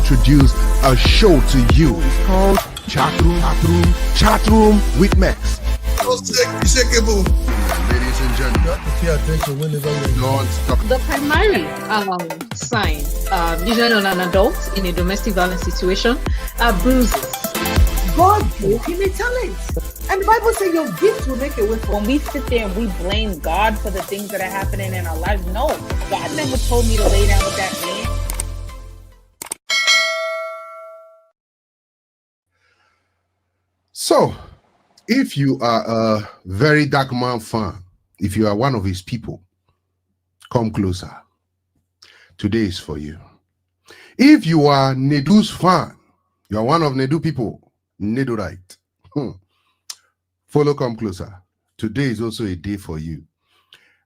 introduce a show to you. It's called Chatroom with Max. Ladies and gentlemen, pay attention whenever don't stop. The primary sign, usually on an adult in a domestic violence situation, are bruises. God gave him a talent. And the Bible says your gift will make a way. When we sit there and we blame God for the things that are happening in our lives, no. God never told me to lay down with that man. So, if you are a Very Dark Man fan, if you are one of his people, come closer. Today is for you. If you are Nedu's fan, you are one of Nedu people, Nedu right. Follow, come closer. Today is also a day for you.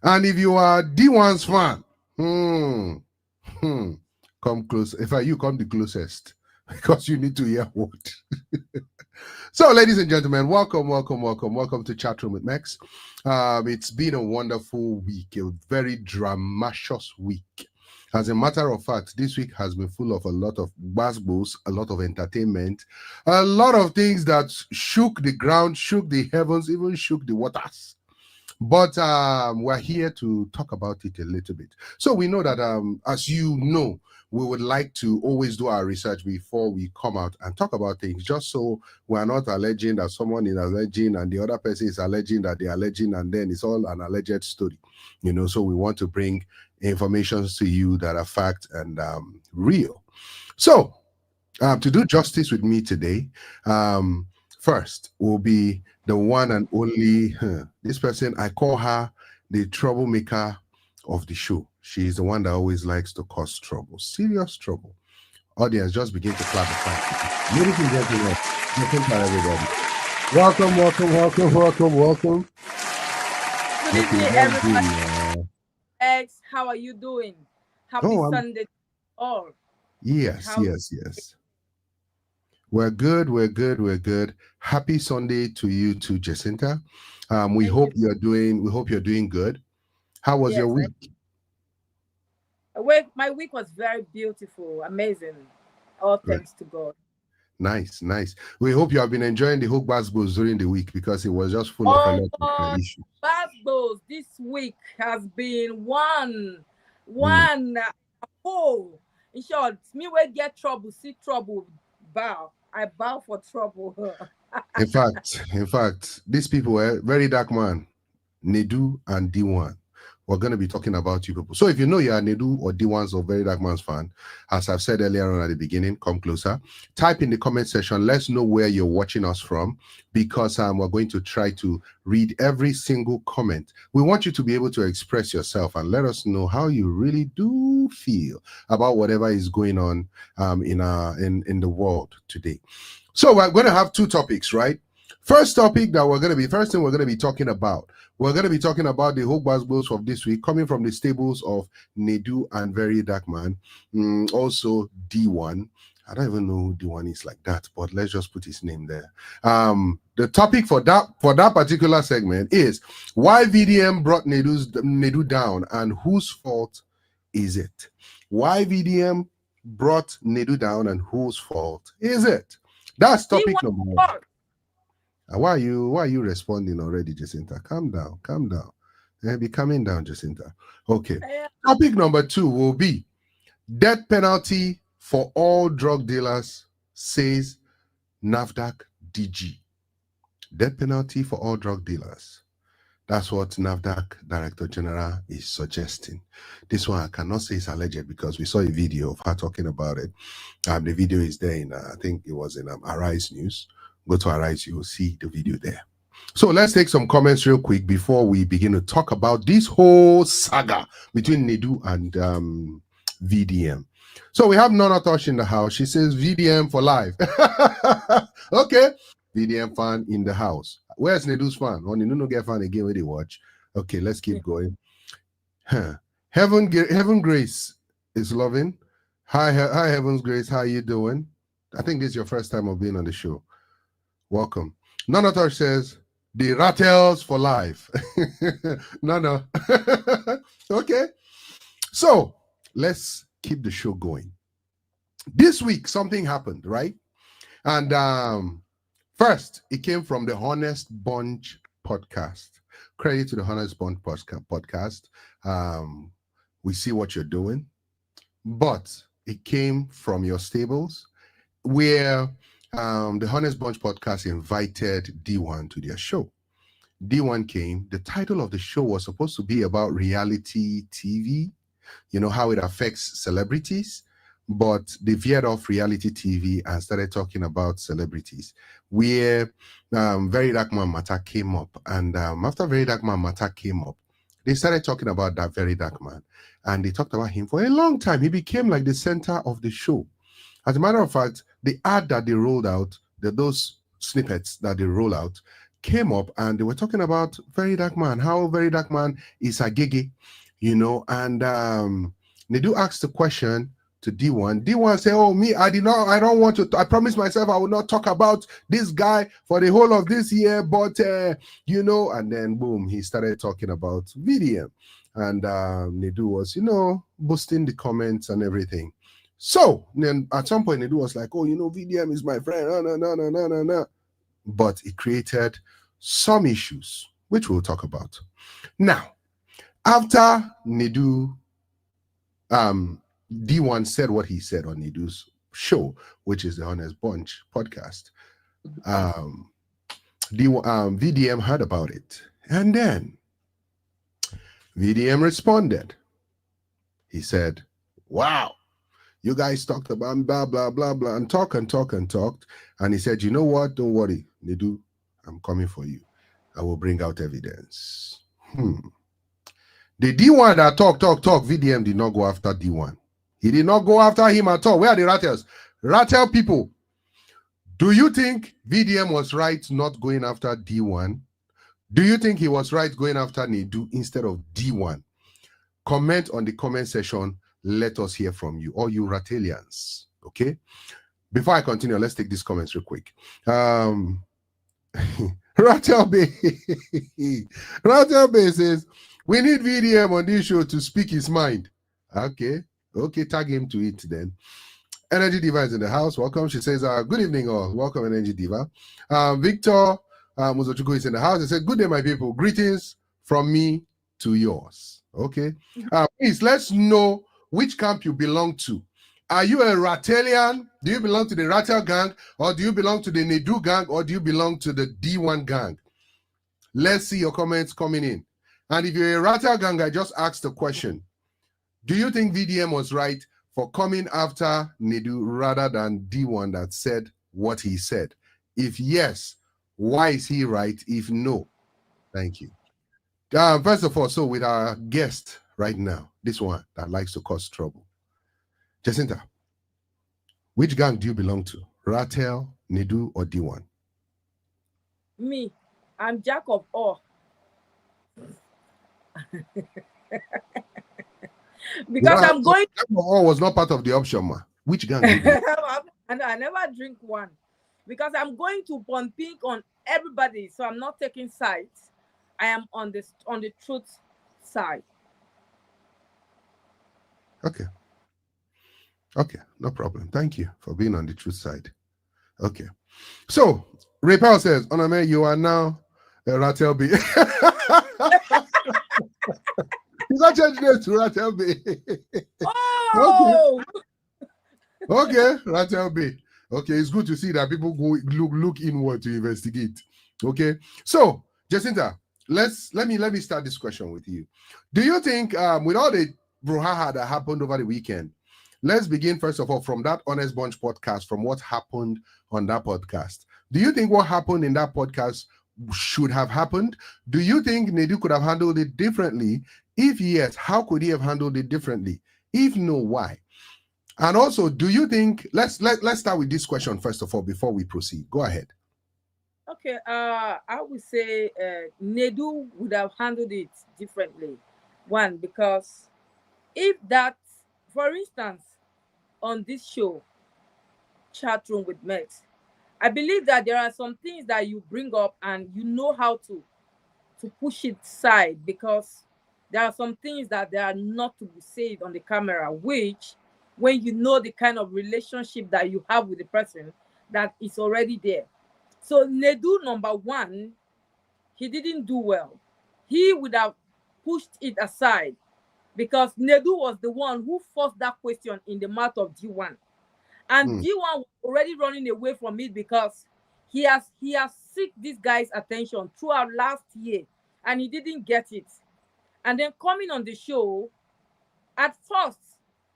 And if you are D1's fan, come close. In fact, you come the closest because you need to hear what. So, ladies and gentlemen, welcome to Chatroom with Max. It's been a wonderful week, a very dramatic week. As a matter of fact, this week has been full of a lot of buzzwords, a lot of entertainment, a lot of things that shook the ground, shook the heavens, even shook the waters. But we're here to talk about it a little bit. So we know that, as you know, we would like to always do our research before we come out and talk about things, just so we're not alleging that someone is alleging and the other person is alleging that they're alleging, and then it's all an alleged story. You know, so we want to bring information to you that are fact and real. So to do justice with me today, first will be the one and only this person. I call her the troublemaker of the show. She is the one that always likes to cause trouble, serious trouble. Audience, just begin to clap the fact. Ladies and gentlemen, welcome to everybody. Welcome. Good evening, everybody. X, how are you doing? Happy Sunday. Oh, yes. We're good. Happy Sunday to you too, Jacinta. We hope you're doing good. How was your week? My week was very beautiful, amazing. All thanks to God. Nice. We hope you have been enjoying the Hook Basketballs during the week, because it was just full of a lot of issues. Basketballs this week has been one. In short, me will get trouble, see trouble, bow. I bow for trouble. In fact, these people were Very Dark Man, Nedu and D1. We're going to be talking about you people. So if you know you are Nedu or D1's or Very Dark Man's fan, as I've said earlier on at the beginning, come closer. Type in the comment section. Let's know where you're watching us from, because we're going to try to read every single comment. We want you to be able to express yourself and let us know how you really do feel about whatever is going on in the world today. So we're going to have two topics, right? First thing we're going to be talking about. We're going to be talking about the Hook Basketballs of this week, coming from the stables of Nedu and Very Dark Man. Also D1. I don't even know who D1 is like that, but let's just put his name there. The topic for that particular segment is why VDM brought Nedu down, and whose fault is it? Why VDM brought Nedu down, and whose fault is it? That's topic number one. Why are you responding already, Jacinta? Calm down. Be coming down, Jacinta. Okay. Topic number two will be death penalty for all drug dealers, says NAFDAC DG. Death penalty for all drug dealers. That's what NAFDAC Director General is suggesting. This one I cannot say is alleged, because we saw a video of her talking about it. The video is there in, I think it was in Arise News. Go to Arise, you will see the video there. So let's take some comments real quick before we begin to talk about this whole saga between Nedu and VDM. So we have Nona Tosh in the house. She says VDM for life. Okay. VDM fan in the house. Where's Nedu's fan? Oh, Nedu no get fan again when they watch. Okay, let's keep going. Heaven Grace is loving. Hi, Heaven's Grace. How you doing? I think this is your first time of being on the show. Welcome. Nona Tosh says the Rattles for life. No. Okay. So let's keep the show going. This week, something happened, right? And first, it came from the Honest Bunch podcast. Credit to the Honest Bunch podcast. We see what you're doing, but it came from your stables, where the Honest Bunch podcast invited D1 to their show. D1 came. The title of the show was supposed to be about reality TV, how it affects celebrities, but they veered off reality TV and started talking about celebrities, where Very Dark Man Matter came up. And after Very Dark Man Matter came up, they started talking about that Very Dark Man. And they talked about him for a long time. He became like the center of the show. As a matter of fact, the ad that they rolled out, those snippets that they roll out, came up and they were talking about Very Dark Man, how Very Dark Man is a gigi, and Nedu asked the question to D1. D1 said, "Oh, me, I don't want to, I promised myself I would not talk about this guy for the whole of this year, but and then boom, he started talking about VDM. And Nedu was, boosting the comments and everything. So then at some point, Nedu was like, "Oh, VDM is my friend." No. But it created some issues, which we'll talk about. Now, after Nedu, D1 said what he said on Nedu's show, which is the Honest Bunch podcast. VDM heard about it. And then VDM responded. He said, "Wow, you guys talked about blah, blah, blah, blah," and talked. And he said, "You know what? Don't worry, Nedu, I'm coming for you. I will bring out evidence." The D1 that talk, VDM did not go after D1. He did not go after him at all. Where are the Rattles? Rattle people, do you think VDM was right not going after D1? Do you think he was right going after Nedu instead of D1? Comment on the comment section. Let us hear from you, all you Rattalians. Okay? Before I continue, let's take these comments real quick. Rattle Bay says, "We need VDM on this show to speak his mind." Okay, tag him to it then. Energy Diva is in the house. Welcome. She says, "Good evening, all. Welcome, Energy Diva." Victor Muzochukwu is in the house. He said, "Good day, my people. Greetings from me to yours." Okay. Please, let's know which camp you belong to. Are you a Rattalian? Do you belong to the Rattel gang? Or do you belong to the Nedu gang? Or do you belong to the D1 gang? Let's see your comments coming in. And if you're a Rattel gang, I just asked the question. Do you think VDM was right for coming after Nedu rather than D1 that said what he said? If yes, why is he right? If no, thank you. First of all, so with our guest right now, this one that likes to cause trouble. Jacinta, which gang do you belong to? Rattel, Nedu, or D1? Me, I'm jack of all. Because I'm going. Jack of all was not part of the option, ma. Which gang? I never drink one because I'm going to pump pink on everybody, so I'm not taking sides. I am on the truth side. Okay, no problem. Thank you for being on the truth side. Okay. So, Repel says, "Oname, you are now a Rattel B." He's not changing it to Rattel B. Oh! Okay, Rattel B. Okay, it's good to see that people go look inward to investigate. Okay. So, Jacinta, let me start this question with you. Do you think with all the brouhaha that happened over the weekend, let's begin first of all from that Honest Bunch podcast, from what happened on that podcast. Do you think what happened in that podcast should have happened? Do you think Nedu could have handled it differently? If yes, how could he have handled it differently? If no, why? And also, do you think, let's start with this question first of all before we proceed. Go ahead. Okay, I would say Nedu would have handled it differently. One, because if that, for instance, on this show, Chat Room with Mex, I believe that there are some things that you bring up and you know how to push it aside, because there are some things that they are not to be said on the camera, which when you know the kind of relationship that you have with the person that is already there. So Nedu, number one, he didn't do well. He would have pushed it aside because Nedu was the one who forced that question in the mouth of D1. And D1 was already running away from it because he has seeked this guy's attention throughout last year and he didn't get it. And then coming on the show, at first,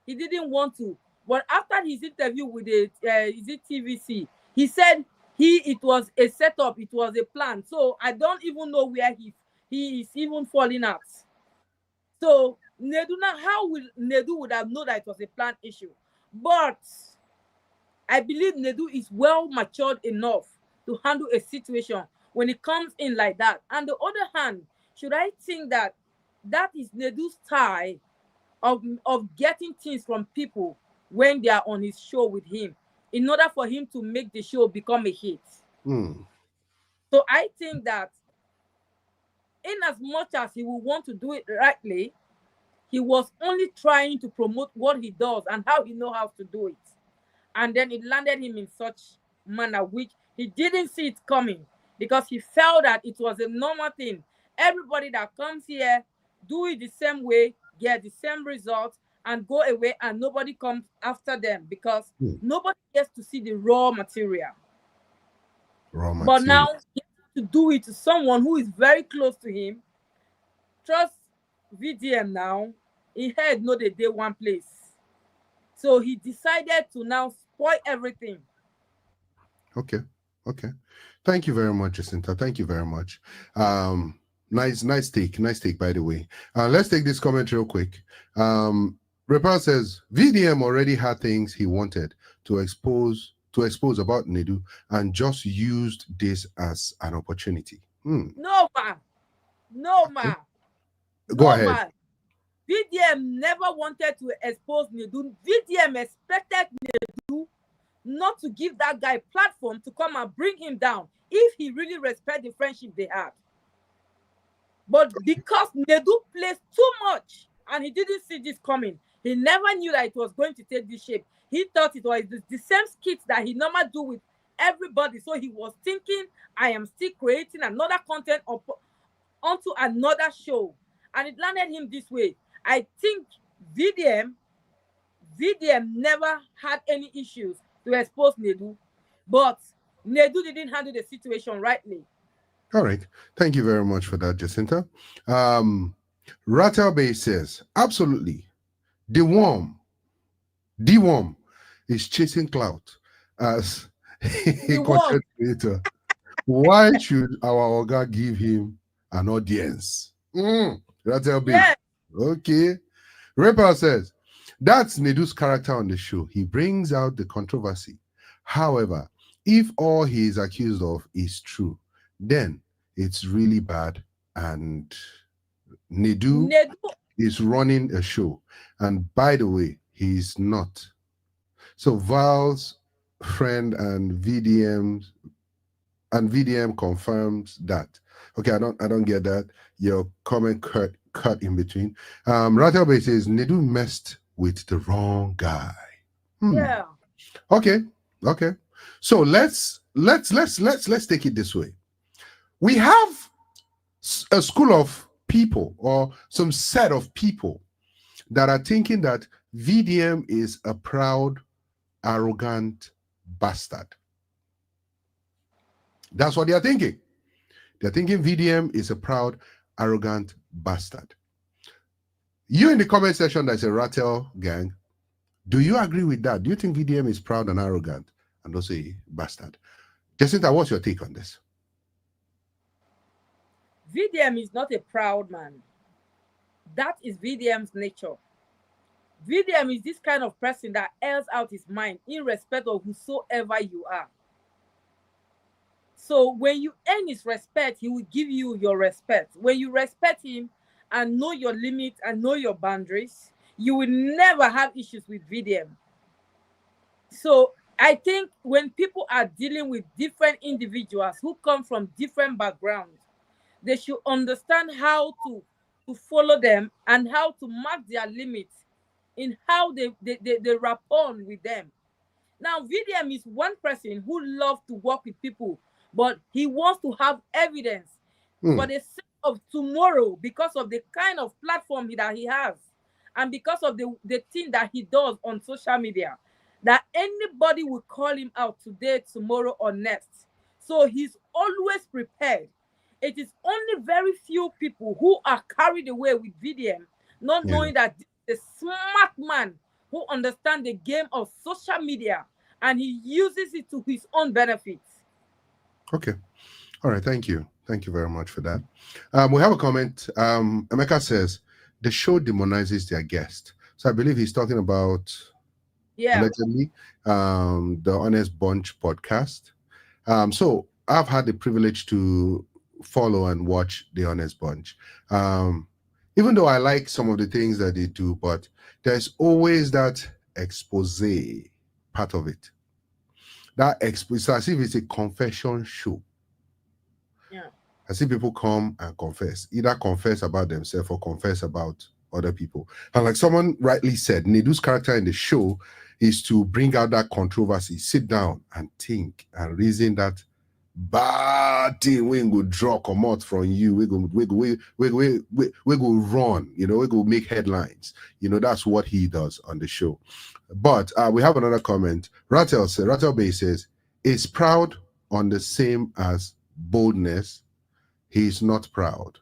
he didn't want to. But after his interview with the TVC, he said it was a setup, it was a plan. So I don't even know where he is even falling out. So Nedu, now how will Nedu would have known that it was a planned issue? But I believe Nedu is well matured enough to handle a situation when it comes in like that. On the other hand, should I think that is Nedu's style of getting things from people when they are on his show with him in order for him to make the show become a hit? So I think that in as much as he will want to do it rightly, he was only trying to promote what he does and how he knows how to do it. And then it landed him in such manner which he didn't see it coming because he felt that it was a normal thing. Everybody that comes here, do it the same way, get the same results, and go away, and nobody comes after them because nobody gets to see the raw material. But now he has to do it to someone who is very close to him. Trust VDM now. He had no the day one place. So he decided to now spoil everything. Okay. Thank you very much, Jacinta. Thank you very much. Nice take, by the way. Let's take this comment real quick. Repel says VDM already had things he wanted to expose about Nedu and just used this as an opportunity. No, ma. Go ahead. Ma. VDM never wanted to expose Nedu. VDM expected Nedu not to give that guy platform to come and bring him down if he really respects the friendship they had. But because Nedu plays too much and he didn't see this coming, he never knew that it was going to take this shape. He thought it was the same skits that he normally do with everybody. So he was thinking, I am still creating another content onto another show. And it landed him this way. I think VDM never had any issues to expose Nedu, but Nedu didn't handle the situation rightly. All right. Thank you very much for that, Jacinta. Rattle Bay says, absolutely. D-Worm is chasing clout as a content creator. Why should our Oga give him an audience? Rattle Bay. Yeah. Okay. Repel says, that's Nedu's character on the show. He brings out the controversy. However, if all he is accused of is true, then it's really bad. And Nedu is running a show. And by the way, he's not. So Val's friend and VDM confirms that. Okay, I don't get that. Your comment cut in between. Rattlebay says Nedu messed with the wrong guy. Yeah. Okay. So let's take it this way. We have a school of people or some set of people that are thinking that VDM is a proud, arrogant bastard. That's what they are thinking. They're thinking VDM is a proud, arrogant bastard. You in the comment section that's a Rattle gang, do you agree with that? Do you think VDM is proud and arrogant and also a bastard? Jacinta, what's your take on this? VDM is not a proud man. That is VDM's nature. VDM is this kind of person that airs out his mind in respect of whosoever you are. So when you earn his respect, he will give you your respect. When you respect him and know your limits and know your boundaries, you will never have issues with VDM. So I think when people are dealing with different individuals who come from different backgrounds, they should understand how to follow them and how to mark their limits in how they rapport with them. Now, VDM is one person who loves to work with people, but he wants to have evidence for the sake of tomorrow because of the kind of platform that he has and because of the thing that he does on social media, that anybody will call him out today, tomorrow, or next. So he's always prepared. It is only very few people who are carried away with VDM, not knowing that the smart man who understands the game of social media and he uses it to his own benefits. Okay. All right. Thank you. Thank you very much for that. We have a comment. Emeka says the show demonizes their guest. So I believe he's talking about allegedly the Honest Bunch podcast. So I've had the privilege to follow and watch the Honest Bunch. Even though I like some of the things that they do, but there's always that expose part of it. That expose, as if it's a confession show. Yeah. I see people come and confess, either confess about themselves or confess about other people. And like someone rightly said, Nedu's character in the show is to bring out that controversy, sit down and think and reason that bad thing we go draw come out from you, we go run, we go make headlines. That's what he does on the show. But we have another comment. Rattle Bay says, is proud on the same as boldness? He's not proud.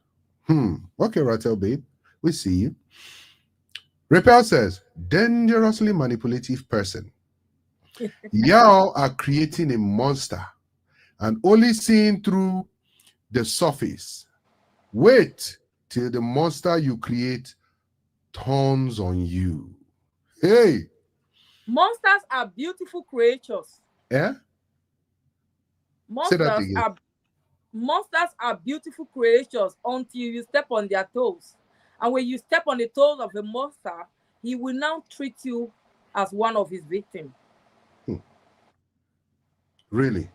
Okay, Rattle Bay, we see you. Repel says, dangerously manipulative person. Y'all are creating a monster and only seeing through the surface. Wait till the monster you create turns on you. Hey! Monsters are beautiful creatures. Yeah? Monsters are beautiful creatures until you step on their toes. And when you step on the toes of a monster, he will now treat you as one of his victims. Really?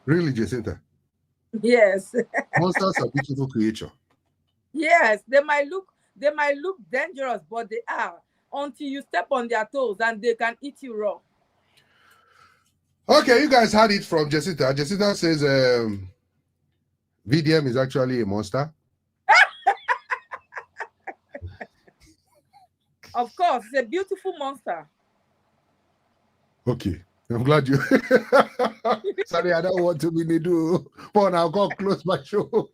Really, Jacinta? Yes. Monsters are beautiful creatures. Yes, they might look dangerous, but they are until you step on their toes and they can eat you raw. Okay, you guys had it from Jacinta. Jacinta says VDM is actually a monster. Of course, it's a beautiful monster. Okay, I'm glad you. Sorry, I don't want to be Nedu, but I'll go close my show.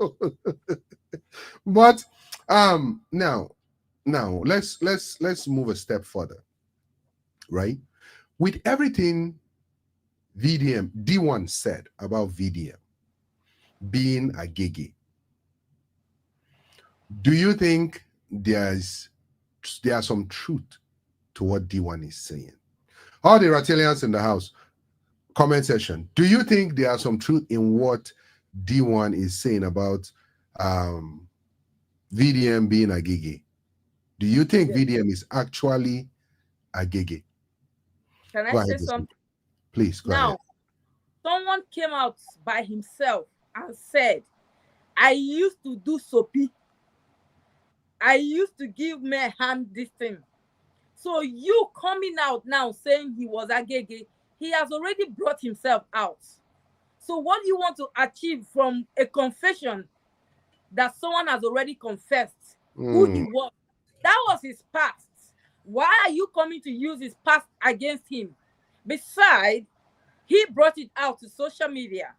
But now let's move a step further, right? With everything D1 said about VDM being a gigi, do you think there's some truth to what D1 is saying? All the Ratelians in the house, comment section. Do you think there are some truth in what D1 is saying about VDM being a gigi? Do you think VDM is actually a gigi? Can I say something? Please, go ahead. Now, someone came out by himself and said, I used to do soapy. I used to give my hand this thing. So you coming out now saying he was a gege, he has already brought himself out. So what do you want to achieve from a confession that someone has already confessed who he was? That was his past. Why are you coming to use his past against him? Besides, he brought it out to social media.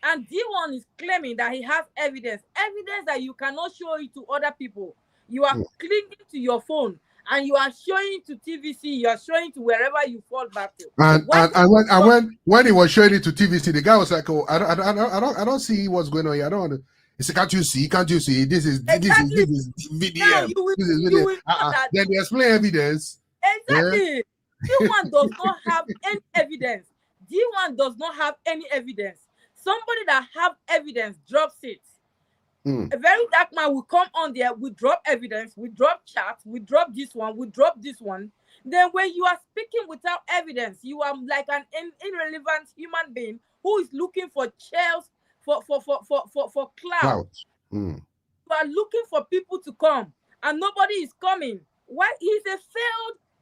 And D1 is claiming that he has evidence that you cannot show it to other people. You are clinging to your phone and you are showing it to TVC, you are showing it to wherever you fall back to. And when he was showing it to TVC, the guy was like, "Oh, I don't see what's going on here. I don't want to." He said, "Can't you see? Can't you see? This is VDM. Now This is VDM." Then they explain evidence. Exactly. D1 does not have any evidence. D1 does not have any evidence. Somebody that have evidence drops it. A very dark man will come on there, we drop evidence, we drop chats, we drop this one, we drop this one. Then when you are speaking without evidence, you are like an irrelevant human being who is looking for chairs for clout. You are looking for people to come and nobody is coming. Why? He's a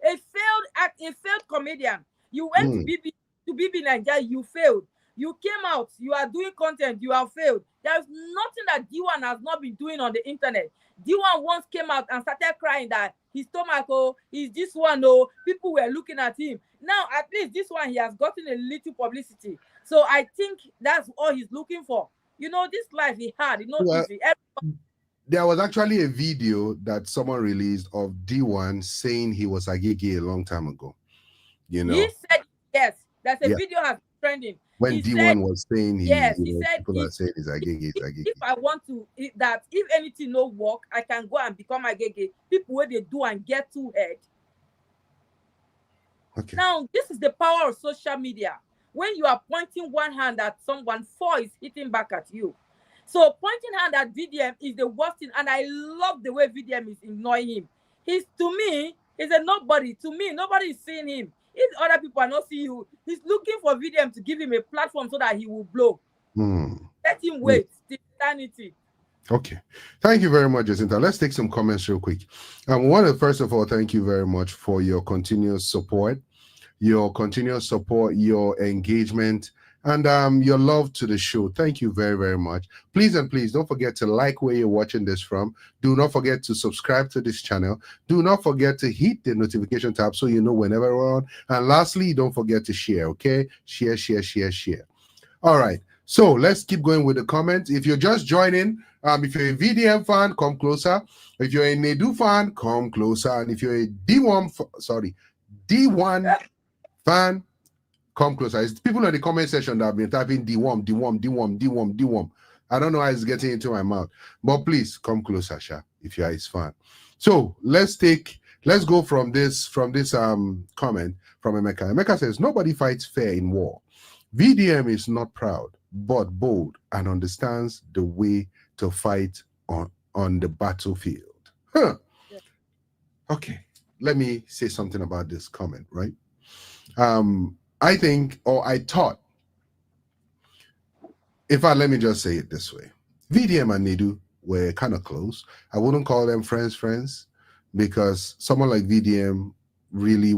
failed comedian. You went to BB Nigeria, you failed. You came out, you are doing content, you have failed. There's nothing that D1 has not been doing on the internet. D1 once came out and started crying that his stomach, oh, he's this one, oh, people were looking at him. Now, at least this one, he has gotten a little publicity. So I think that's all he's looking for. You know, this life he had, easy. There was actually a video that someone released of D1 saying he was Agege a long time ago. You know, he said yes. That's a video has trending. When he D1 said, was saying he said people are saying it's Agege, if I want to if anything no work, I can go and become Agege. People where they do and get too head. Okay. Now this is the power of social media. When you are pointing one hand at someone, four is hitting back at you. So pointing hand at VDM is the worst thing, and I love the way VDM is ignoring him. He's a nobody. To me, nobody is seeing him. If other people are not seeing you, he's looking for VDM to give him a platform so that he will blow. Let him wait. Eternity. Okay. Thank you very much, Jacinta. Let's take some comments real quick. I want to first of all thank you very much for your continuous support, your engagement, and your love to the show. Thank you very, very much. Please and please don't forget to like where you're watching this from. Do not forget to subscribe to this channel. Do not forget to hit the notification tab so you know whenever we're on. And lastly, don't forget to share, okay? Share. All right. So let's keep going with the comments. If you're just joining, if you're a VDM fan, come closer. If you're a Nedu fan, come closer. And if you're a D1 fan, come closer. It's people in the comment section that have been typing D1. I don't know how it's getting into my mouth, but please come closer, Sha, if you are his fan. So let's go from this comment from Emeka. Emeka says, nobody fights fair in war. VDM is not proud, but bold and understands the way to fight on the battlefield. Huh. Yeah. Okay, let me say something about this comment, right? I thought, in fact, let me just say it this way. VDM and Nedu were kind of close. I wouldn't call them friends, because someone like VDM really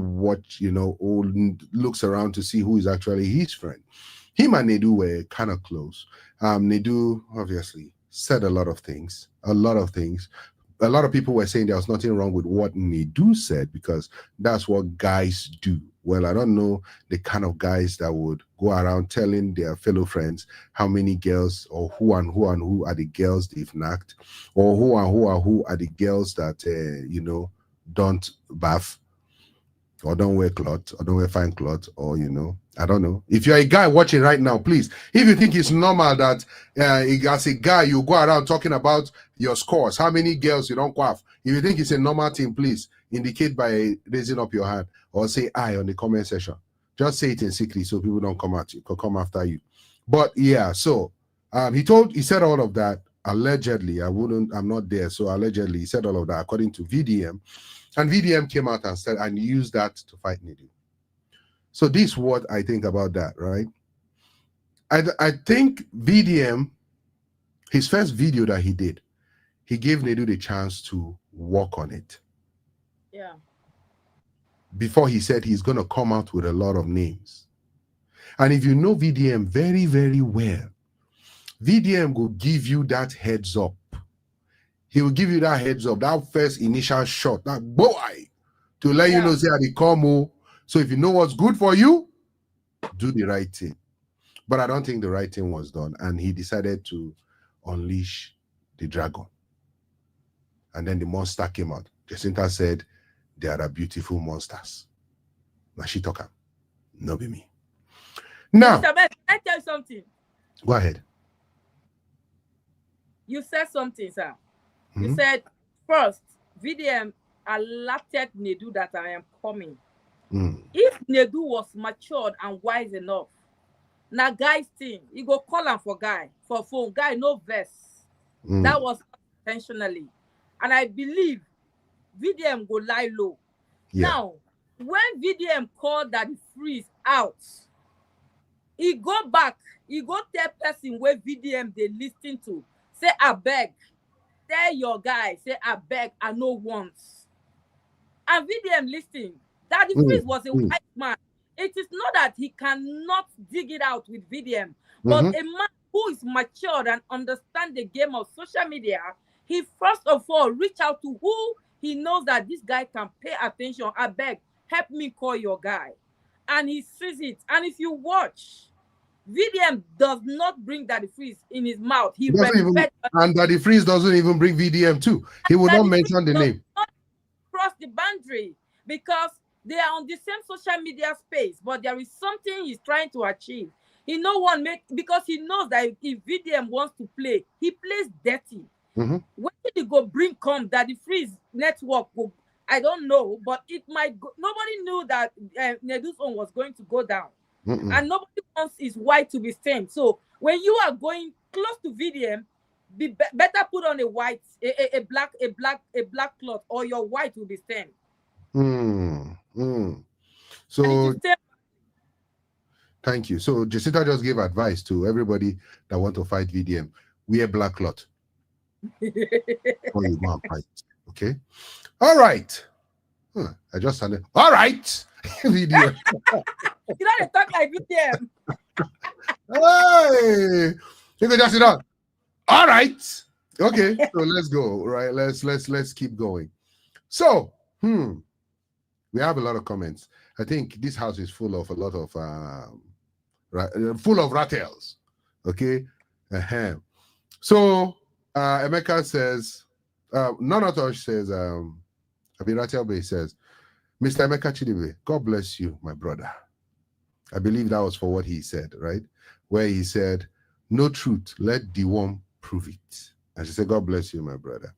looks around to see who is actually his friend. Him and Nedu were kind of close. Nedu obviously said a lot of things. A lot of people were saying there was nothing wrong with what Nedu said, because that's what guys do. Well, I don't know the kind of guys that would go around telling their fellow friends how many girls, or who are the girls they've knocked, or who are the girls that don't bath, or don't wear clothes, or don't wear fine clothes, or I don't know. If you're a guy watching right now, please, if you think it's normal that as a guy you go around talking about your scores, how many girls you don't quaff, if you think it's a normal thing, please indicate by raising up your hand or say "I" on the comment section. Just say it in secret so people don't come come after you. But yeah, so he said all of that allegedly. I'm not there, so allegedly he said all of that according to VDM, and VDM came out and said and used that to fight Nedu. So this is what I think about that, right? I think VDM, his first video that he did, he gave Nedu the chance to work on it. Yeah. Before he said he's going to come out with a lot of names. And if you know VDM very, very well, VDM will give you that heads up. He will give you that heads up, that first initial shot, that boy, to let you know, say, I come. So if you know what's good for you, do the right thing. But I don't think the right thing was done. And he decided to unleash the dragon. And then the monster came out. Jacinta said, they are beautiful monsters. Now she talk, no be me. Now, Mr. Ben, can I tell you something? Go ahead. You said something, sir. You said, first, VDM alerted Nedu that I am coming. If Nedu was matured and wise enough, now guy's thing, he go call him for guy, for phone. Guy, no verse. That was intentionally. And I believe VDM go lie low. Yeah. Now, when VDM called that freeze out, he go back, he go tell person where VDM they listen to, say, I beg, tell your guy, say, I beg, I know once. And VDM listing that the freeze was a white man. It is not that he cannot dig it out with VDM, but a man who is matured and understand the game of social media, he first of all reach out to who he knows that this guy can pay attention. I beg, help me call your guy. And he sees it. And if you watch, VDM does not bring Daddy Freeze in his mouth. He and Daddy Freeze doesn't even bring VDM too. He will not mention the name. Cross the boundary because they are on the same social media space, but there is something he's trying to achieve. He no one make because he knows that if VDM wants to play, he plays dirty. When did he go bring come that the Freeze network will, I don't know, but it might go, nobody knew that Nedu's own was going to go down. And nobody wants his white to be stained. So when you are going close to VDM, better put on a white, a black cloth, or your white will be stained. So thank you. So Jessica just gave advice to everybody that want to fight VDM. Wear black cloth. Or you go and fight. Okay. All right. I just sounded all right. VDM. You know they talk like VDM. Hey, you can just sit down. All right. Okay. So let's go. Right. Let's keep going. So we have a lot of comments. I think this house is full of a lot of full of rattles. Okay. So Emeka says, Nonotosh says, Abiratel says, Mr. Emeka Chidibe, God bless you, my brother. I believe that was for what he said, right? Where he said, no truth, let the worm prove it. And she said, God bless you, my brother.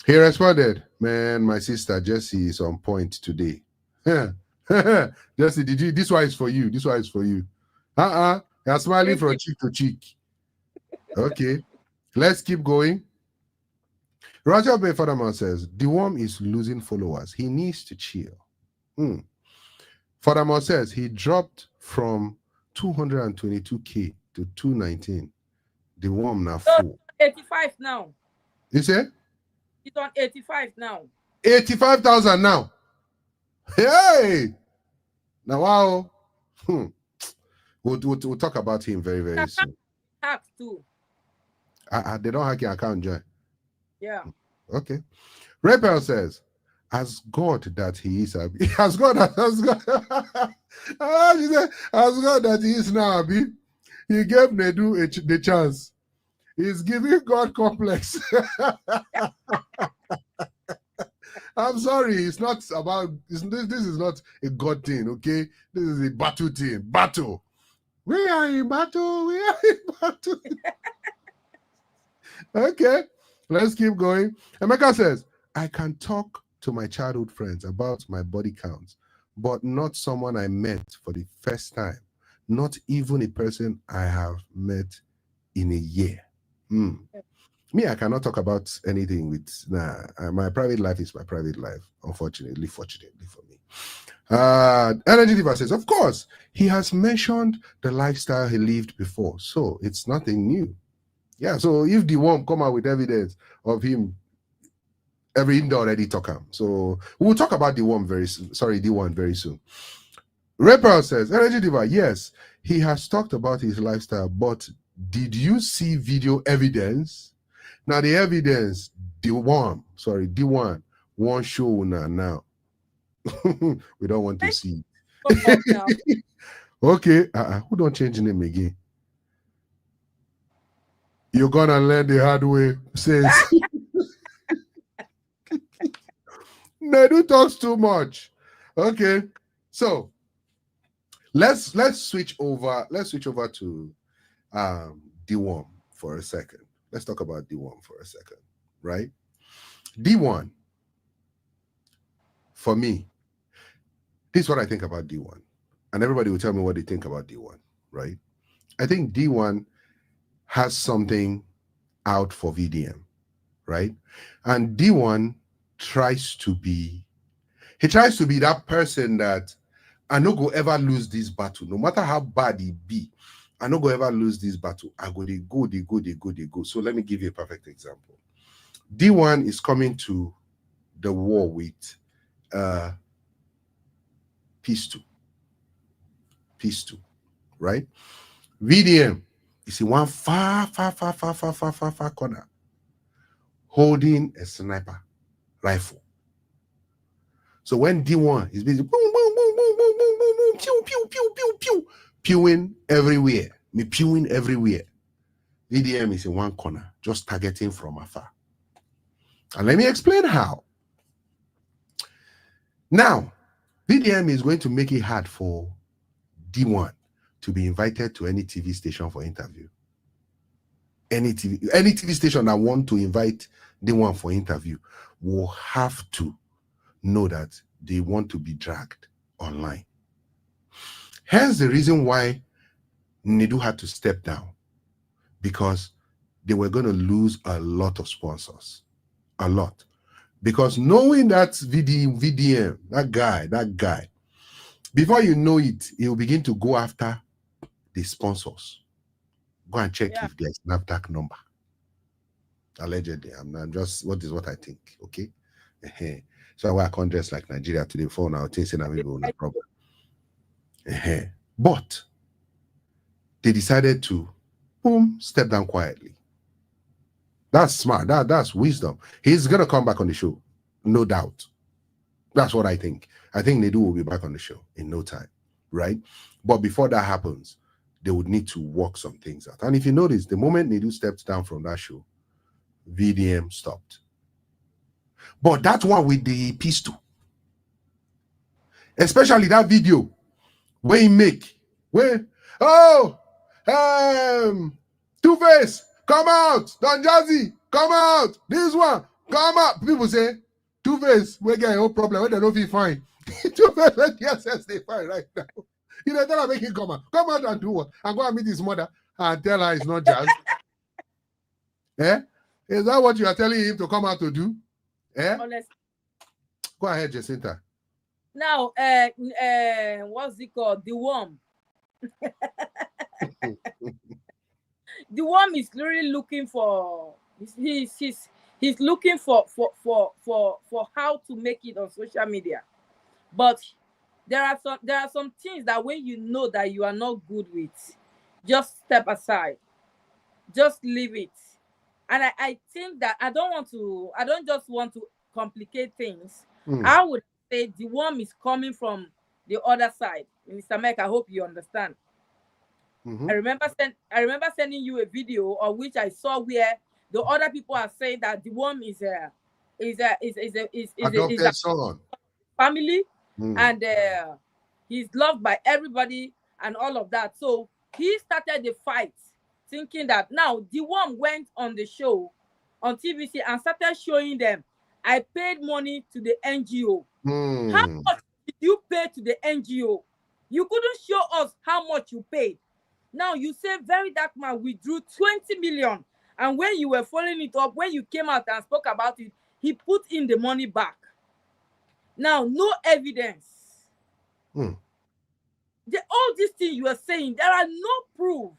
He responded, man, my sister Jessie is on point today. Jessie, this one is for you. This one is for you. You're smiling from cheek to cheek. Okay, let's keep going. Roger Bay Fadaman says, the worm is losing followers. He needs to chill. Fadaman says he dropped from 222K to 219. The worm now full. 85 now. You said? It's on 85 now. 85,000 now. Hey! Now, wow. We'll talk about him very, very soon. Hack too. They don't hack your account, Joy. Yeah. Okay. Rapel says, as God that he is, Abi. As God that he is now, Abi. He gave Nedu the chance. He's giving God complex. I'm sorry, it's not about this is not a God thing, okay? This is a battle thing. Battle. We are in battle. We are in battle. Okay, let's keep going. Emeka says, I can talk to my childhood friends about my body counts, but not someone I met for the first time. Not even a person I have met in a year. Me, I cannot talk about anything with my private life is my private life, unfortunately, fortunately for me. Energy Diva says, of course, he has mentioned the lifestyle he lived before, so it's nothing new. Yeah, so if the worm come out with evidence of him, everything already talk him. So we'll talk about the worm very soon. Rapper says, Energy Diva, yes, he has talked about his lifestyle, but did you see video evidence? Now the evidence, the one show now. We don't want to see it. Okay, who don't change the name again? You're gonna learn the hard way, says Nedu talks too much. Okay, so let's switch over to D1 for a second. Let's talk about D1 for a second, right? D1, for me, this is what I think about D1. And everybody will tell me what they think about D1, right? I think D1 has something out for VDM, right? And D1 tries to be that person that I no go ever lose this battle, no matter how bad it be. I no go ever lose this battle. I go, they go. So let me give you a perfect example. D1 is coming to the war with Peace 2. Peace 2, right? VDM is in one far corner, holding a sniper rifle. So when D1 is busy, boom, boom, boom, boom, boom, boom, boom, boom, pew, pew, pew, pew, pew, pewing everywhere, pewing everywhere. VDM is in one corner, just targeting from afar. And let me explain how. Now, VDM is going to make it hard for D1 to be invited to any TV station for interview. Any TV station that want to invite D1 for interview will have to know that they want to be dragged online. Hence the reason why Nedu had to step down, because they were going to lose a lot of sponsors. A lot. Because knowing that VDM, that guy, before you know it, he will begin to go after the sponsors. Go and check if there's an NAFDAC number. Allegedly, I'm just, what I think, okay? So I can't dress like Nigeria today for now, things in no problem. But they decided to, boom, step down quietly. That's smart. That's wisdom. He's gonna come back on the show, no doubt. That's what I think. I think Nedu will be back on the show in no time, right? But before that happens, they would need to work some things out. And if you notice, the moment Nedu stepped down from that show, VDM stopped. But that one with the Peace 2, especially that video where he make, where, Two-Face, come out, Don Jazzy, come out, this one, come out. People say, Two-Face, we get no problem, we don't know if he fine. Two-Face, yes, they fine right now. You know, tell her make him come out and do what? And go and meet his mother and tell her it's not jazz. Is that what you are telling him to come out to do? Honestly. Go ahead, Jacinta. Now, what's it called? The Worm. The Worm is really looking for. He's looking for how to make it on social media, but there are some things that when you know that you are not good with, just step aside, just leave it. And I think that I don't just want to complicate things. I would say the Worm is coming from the other side. Mr. Mike, I hope you understand. I remember sending you a video of which I saw where the other people are saying that the Worm is a son. Family, and he's loved by everybody and all of that. So he started the fight, thinking that now the Worm went on the show on TVC and started showing them, I paid money to the NGO. How much did you pay to the NGO? You couldn't show us how much you paid. Now you say Very Dark Man withdrew 20 million. And when you were following it up, when you came out and spoke about it, he put in the money back. Now, no evidence. All these things you are saying, there are no proof.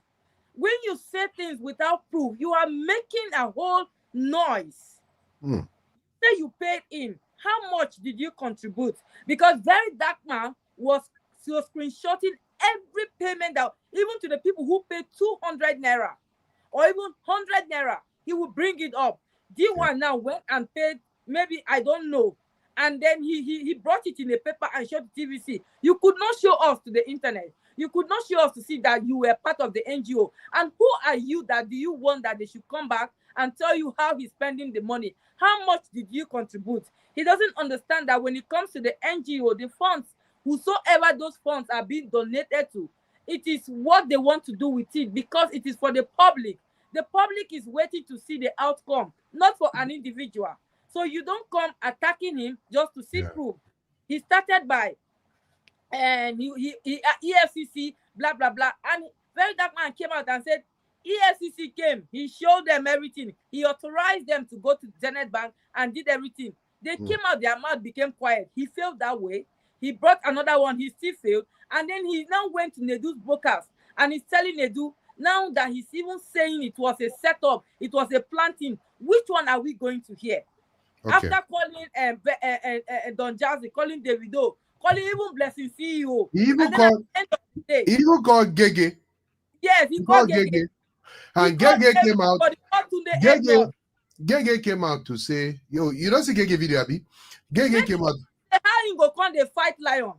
When you say things without proof, you are making a whole noise. Say you paid in. How much did you contribute? Because Very Dark Man was screenshotting every payment that, even to the people who paid 200 naira or even 100 naira, he will bring it up. D1 now went and paid, maybe, I don't know. And then he brought it in a paper and showed the TVC. You could not show us to the internet. You could not show us to see that you were part of the NGO. And who are you that do you want that they should come back and tell you how he's spending the money? How much did you contribute? He doesn't understand that when it comes to the NGO, the funds, whosoever those funds are being donated to, it is what they want to do with it, because it is for the public. The public is waiting to see the outcome, not for an individual. So you don't come attacking him just to see proof. He started by EFCC, blah, blah, blah. And Very Dark Man came out and said, EFCC came, he showed them everything. He authorized them to go to Zenith Bank and did everything. They came out, their mouth became quiet. He failed that way. He brought another one, he still failed. And then he now went to Nedu's broadcast and he's telling Nedu, now that he's even saying it was a setup, it was a planting. which one are we going to hear? Okay. After calling Don Jazzy, calling Davido, calling even Blessing CEO. He even And then called, at the end of the day, he even called Gege. yes, he called Gege. And He called Gege came out. everybody, called Tunde Edward. Gege came out to say, yo, you don't see Gege video, Abi? Gege came out. How you go come they fight lion?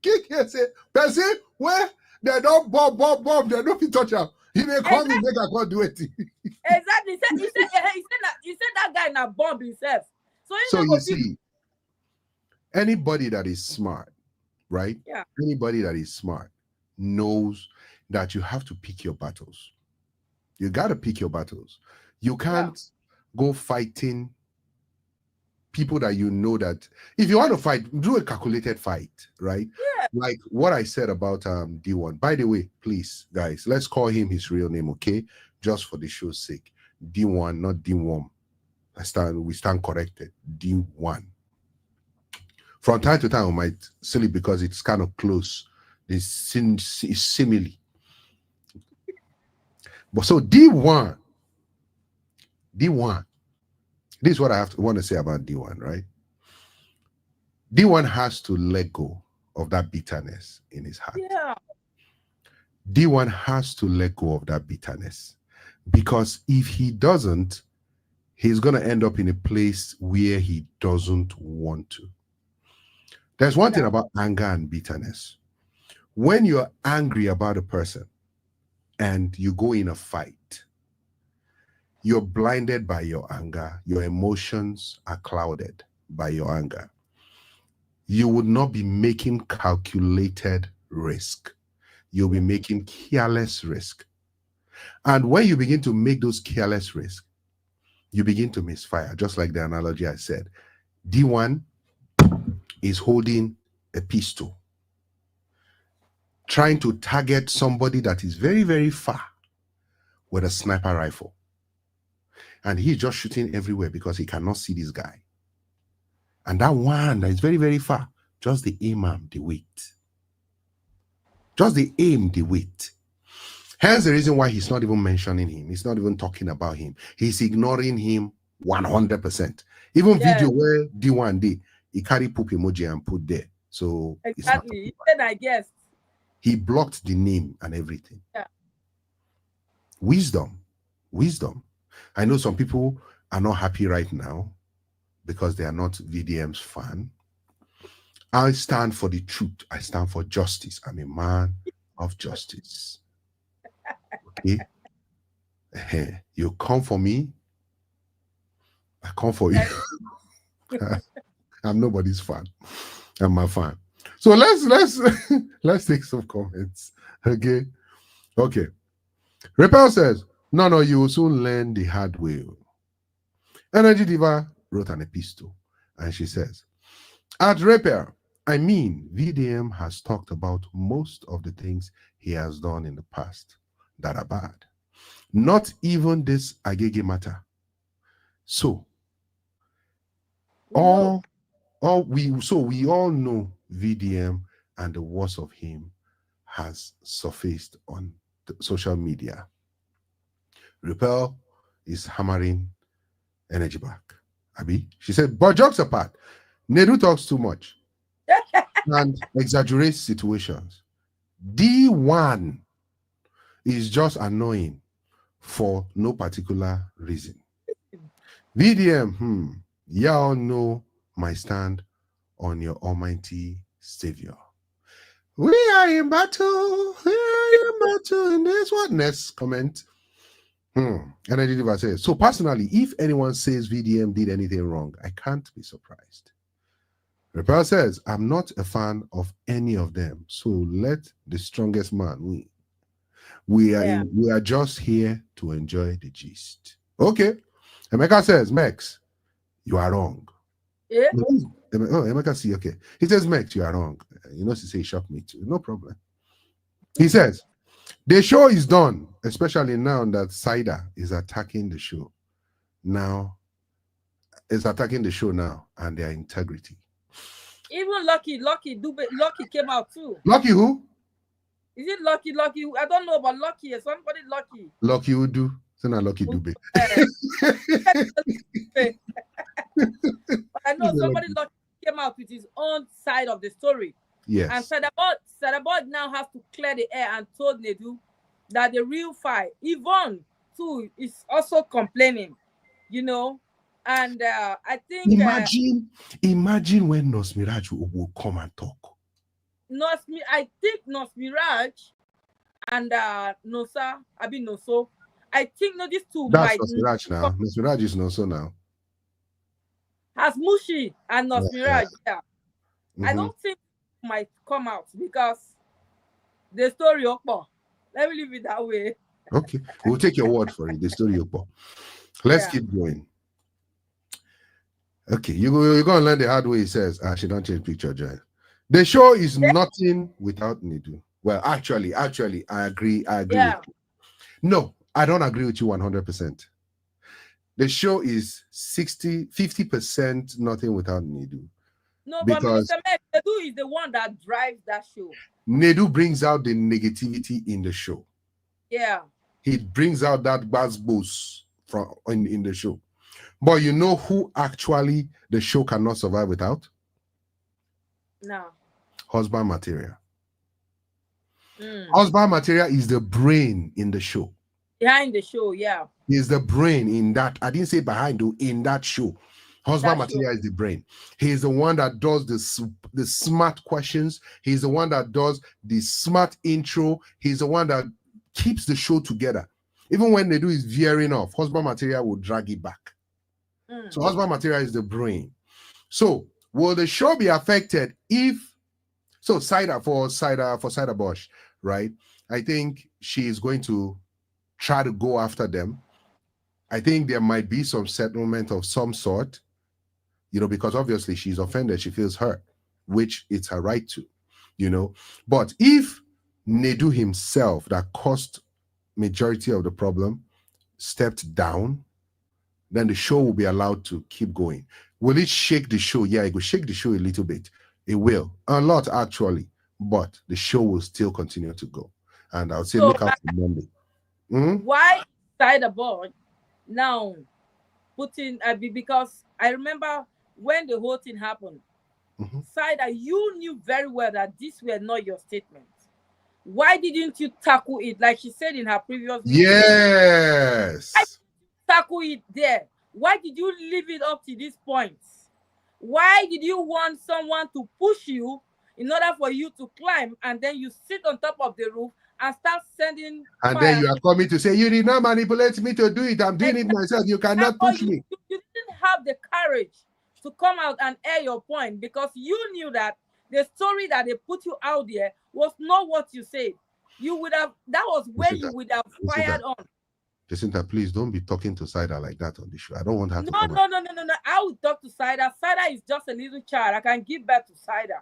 Gege said, person, where they don't bomb, they don't touch him. He may come and make a can't do it. Exactly. He said that guy na bomb himself. So you see, anybody that is smart, right? Yeah. Anybody that is smart knows that you have to pick your battles. You got to pick your battles. You can't go fighting people that you know that if you want to fight, do a calculated fight, right? Yeah. Like what I said about D1. By the way, please, guys, let's call him his real name, okay? Just for the show's sake. D1, not D1. We stand corrected. D1. From time to time, we might silly because it's kind of close. It's simile. But so D1. This is what I want to say about D1, right? D1 has to let go of that bitterness in his heart. Yeah. D1 has to let go of that bitterness, because if he doesn't, he's going to end up in a place where he doesn't want to. There's one thing about anger and bitterness. When you're angry about a person and you go in a fight, you're blinded by your anger. Your emotions are clouded by your anger. You would not be making calculated risk. You'll be making careless risk. And when you begin to make those careless risks, you begin to misfire, just like the analogy I said. D1 is holding a pistol, trying to target somebody that is very, very far with a sniper rifle. And he's just shooting everywhere because he cannot see this guy. And that one that is very, very far, just the aim him, the weight. Just the aim, the weight. Hence the reason why he's not even mentioning him. He's not even talking about him. He's ignoring him 100%. Even video where D1 did, he carry poop emoji and put there. So exactly. He said, I guess. He blocked the name and everything. Yeah. Wisdom. I know some people are not happy right now because they are not VDM's fan. I stand for the truth. I stand for justice. I'm a man of justice. Okay? You come for me, I come for you. I'm nobody's fan. I'm my fan. So let's take some comments. Okay. Repel says, no, you will soon learn the hard way. Energy Diva wrote an epistle, and she says, at Repel, I mean, VDM has talked about most of the things he has done in the past that are bad. Not even this Agege matter. So, we all know VDM and the worst of him has surfaced on the social media. Repel is hammering energy back. Abi, she said, but jokes apart, Nedu talks too much and exaggerates situations. D1 is just annoying for no particular reason. VDM, y'all know my stand on your almighty savior. We are in battle in this one. Next comment. Energy Diva says, so personally, if anyone says VDM did anything wrong, I can't be surprised. Repel says, I'm not a fan of any of them, so let the strongest man win. We are just here to enjoy the gist. Okay. Emeka says, Mex, you are wrong. Yeah. Emeka see, okay. He says, Mex, you are wrong. You know, she say, shock me too. No problem. He says, the show is done, especially now that Saida is attacking the show. And their integrity. Even Lucky came out too. Lucky who? Is it Lucky? I don't know about Lucky. Somebody Lucky. Lucky Udu. It's not lucky Dube. I know somebody came out with his own side of the story. Yes. And Sadabod now has to clear the air and told Nedu that the real fight. Yvonne too is also complaining, you know. And I think imagine when Nos Mirage will come and talk. I think Nos Mirage and Nosa, Noso. I think these two That's might Nos Mirage now. Nos Mirage is Noso now. Has Mushi and Nos Mirage, yeah. I don't think it might come out because the story Okpo. Let me leave it that way. Okay, we'll take your word for it. The story Okpo. Let's keep going. Okay, you're gonna learn the hard way. He says, she don't change picture, Joy. The show is nothing without Nedu. Well, actually, I agree. I agree. Yeah. With you. No, I don't agree with you 100%. The show is 50% nothing without Nedu. No, but Mr. Nedu is the one that drives that show. Nedu brings out the negativity in the show. Yeah. He brings out that buzz from in the show. But you know who actually the show cannot survive without? No. Husband material. Husband material is the brain in the show. Behind the show, yeah. He's the brain in that. I didn't say behind, though, in that show. Husband material is the brain. He's the one that does the smart questions. He's the one that does the smart intro. He's the one that keeps the show together. Even when Nedu is veering off, husband material will drag it back. So husband material is the brain. So will the show be affected if Cider Bosch, right? I think she is going to try to go after them. I think there might be some settlement of some sort, because obviously she's offended, she feels hurt, which it's her right to, But if Nedu himself, that caused majority of the problem, stepped down, then the show will be allowed to keep going. Will it shake the show? Yeah, it will shake the show a little bit. It will. A lot, actually. But the show will still continue to go. And I would say, look out for Monday. Why Cider Bosch now putting because I remember when the whole thing happened, Cider, you knew very well that these were not your statements. Why didn't you tackle it like she said in her previous video? Yes. Why did you tackle it there? Why did you leave it up to this point? Why did you want someone to push you in order for you to climb and then you sit on top of the roof and start sending and then you are coming to say, you did not manipulate me to do it. I'm doing it myself. You cannot push me. You didn't have the courage to come out and air your point because you knew that the story that they put you out there was not what you said. You would have, that was where you would have fired on. Jacinta, please don't be talking to Cider like that on the show. I don't want her to No. I will talk to Cider. Cider is just a little child. I can give back to Cider.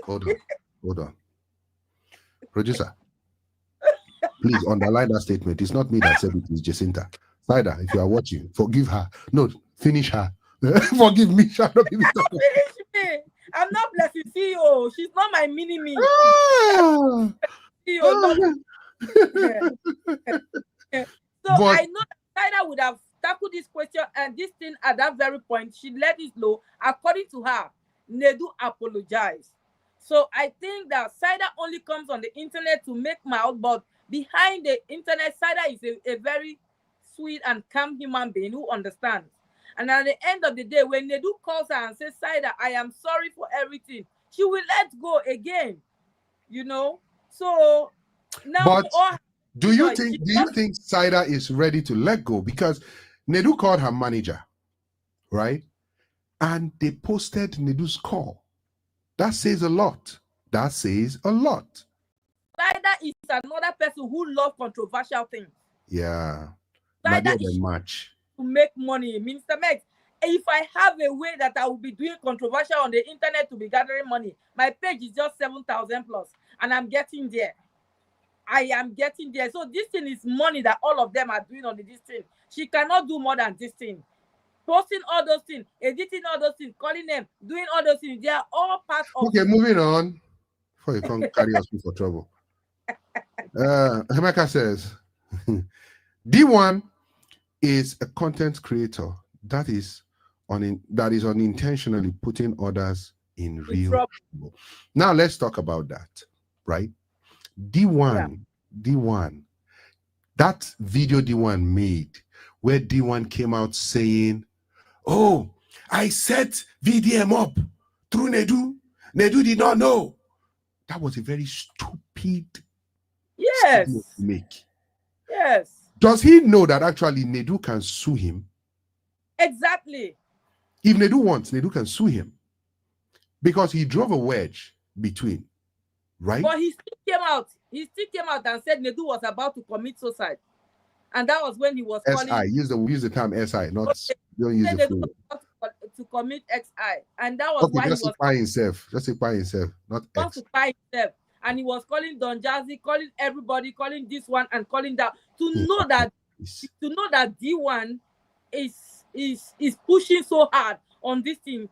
Hold on. Producer, please underline that statement. It's not me that said it, it's Jacinta. Cider, if you are watching, forgive her. No, finish her. Forgive me. Shut up. Finish me. I'm not blessing CEO. She's not my mini-me. CEO, So I know Cider would have tackled this question and this thing at that very point. She let it low. According to her, Nedu apologized. So I think that Cider only comes on the internet to make mouth, but behind the internet, Cider is a very sweet and calm human being who understands. And at the end of the day, when Nedu calls her and says, Cider, I am sorry for everything, she will let go again. So now, but do you think Cider is ready to let go? Because Nedu called her manager, right? And they posted Nedu's call. That says a lot. Cider is another person who loves controversial things. Yeah. Cider is much to make money. Mr. Mex, if I have a way that I will be doing controversial on the internet to be gathering money, my page is just 7,000 plus, and I'm getting there. I am getting there. So this thing is money that all of them are doing on this thing. She cannot do more than this thing. Posting all those things, editing all those things, calling them, doing all those things. They are all part of. Okay, moving on. Before you come carry us for trouble. Hemeka says, D1 is a content creator that is unintentionally putting others in real trouble. Now let's talk about that, right? D1, that video D1 made, where D1 came out saying, "Oh, I set VDM up through Nedu. Nedu did not know." That was a very stupid statement to make. Yes. Does he know that actually Nedu can sue him? Exactly. If Nedu wants, Nedu can sue him because he drove a wedge between, right? But he still came out. He still came out and said Nedu was about to commit suicide, and that was when he was calling. SI. Use the term SI, not don't use the full. To commit XI, and that was why just he was by himself. Just by himself, not X. To by himself, and he was calling Don Jazzy, calling everybody, calling this one and calling that, to know that D1 is pushing so hard on this thing.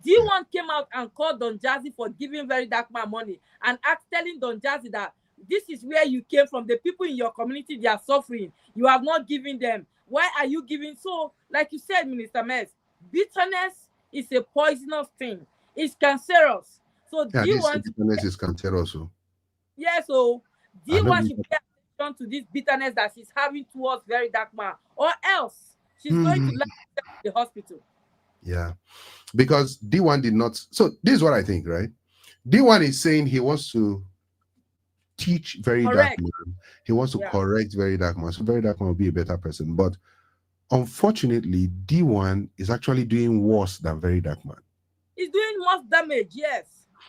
D1 came out and called Don Jazzy for giving Very Dark Man money and telling Don Jazzy that this is where you came from. The people in your community, they are suffering. You have not given them. Why are you giving? So, like you said, Minister Mess, bitterness is a poisonous thing. It's cancerous. So D1 bitterness is cancerous. Yeah, so D1 should pay attention to this bitterness that she's having towards Very Dark Man, or else she's going to land in the hospital. Yeah, because D1 did not. So this is what I think, right? D1 is saying he wants to teach Very Dark Man. He wants to correct Very Dark Man, so Very Dark Man will be a better person. But unfortunately, D1 is actually doing worse than Very Dark Man. He's doing more damage, yes.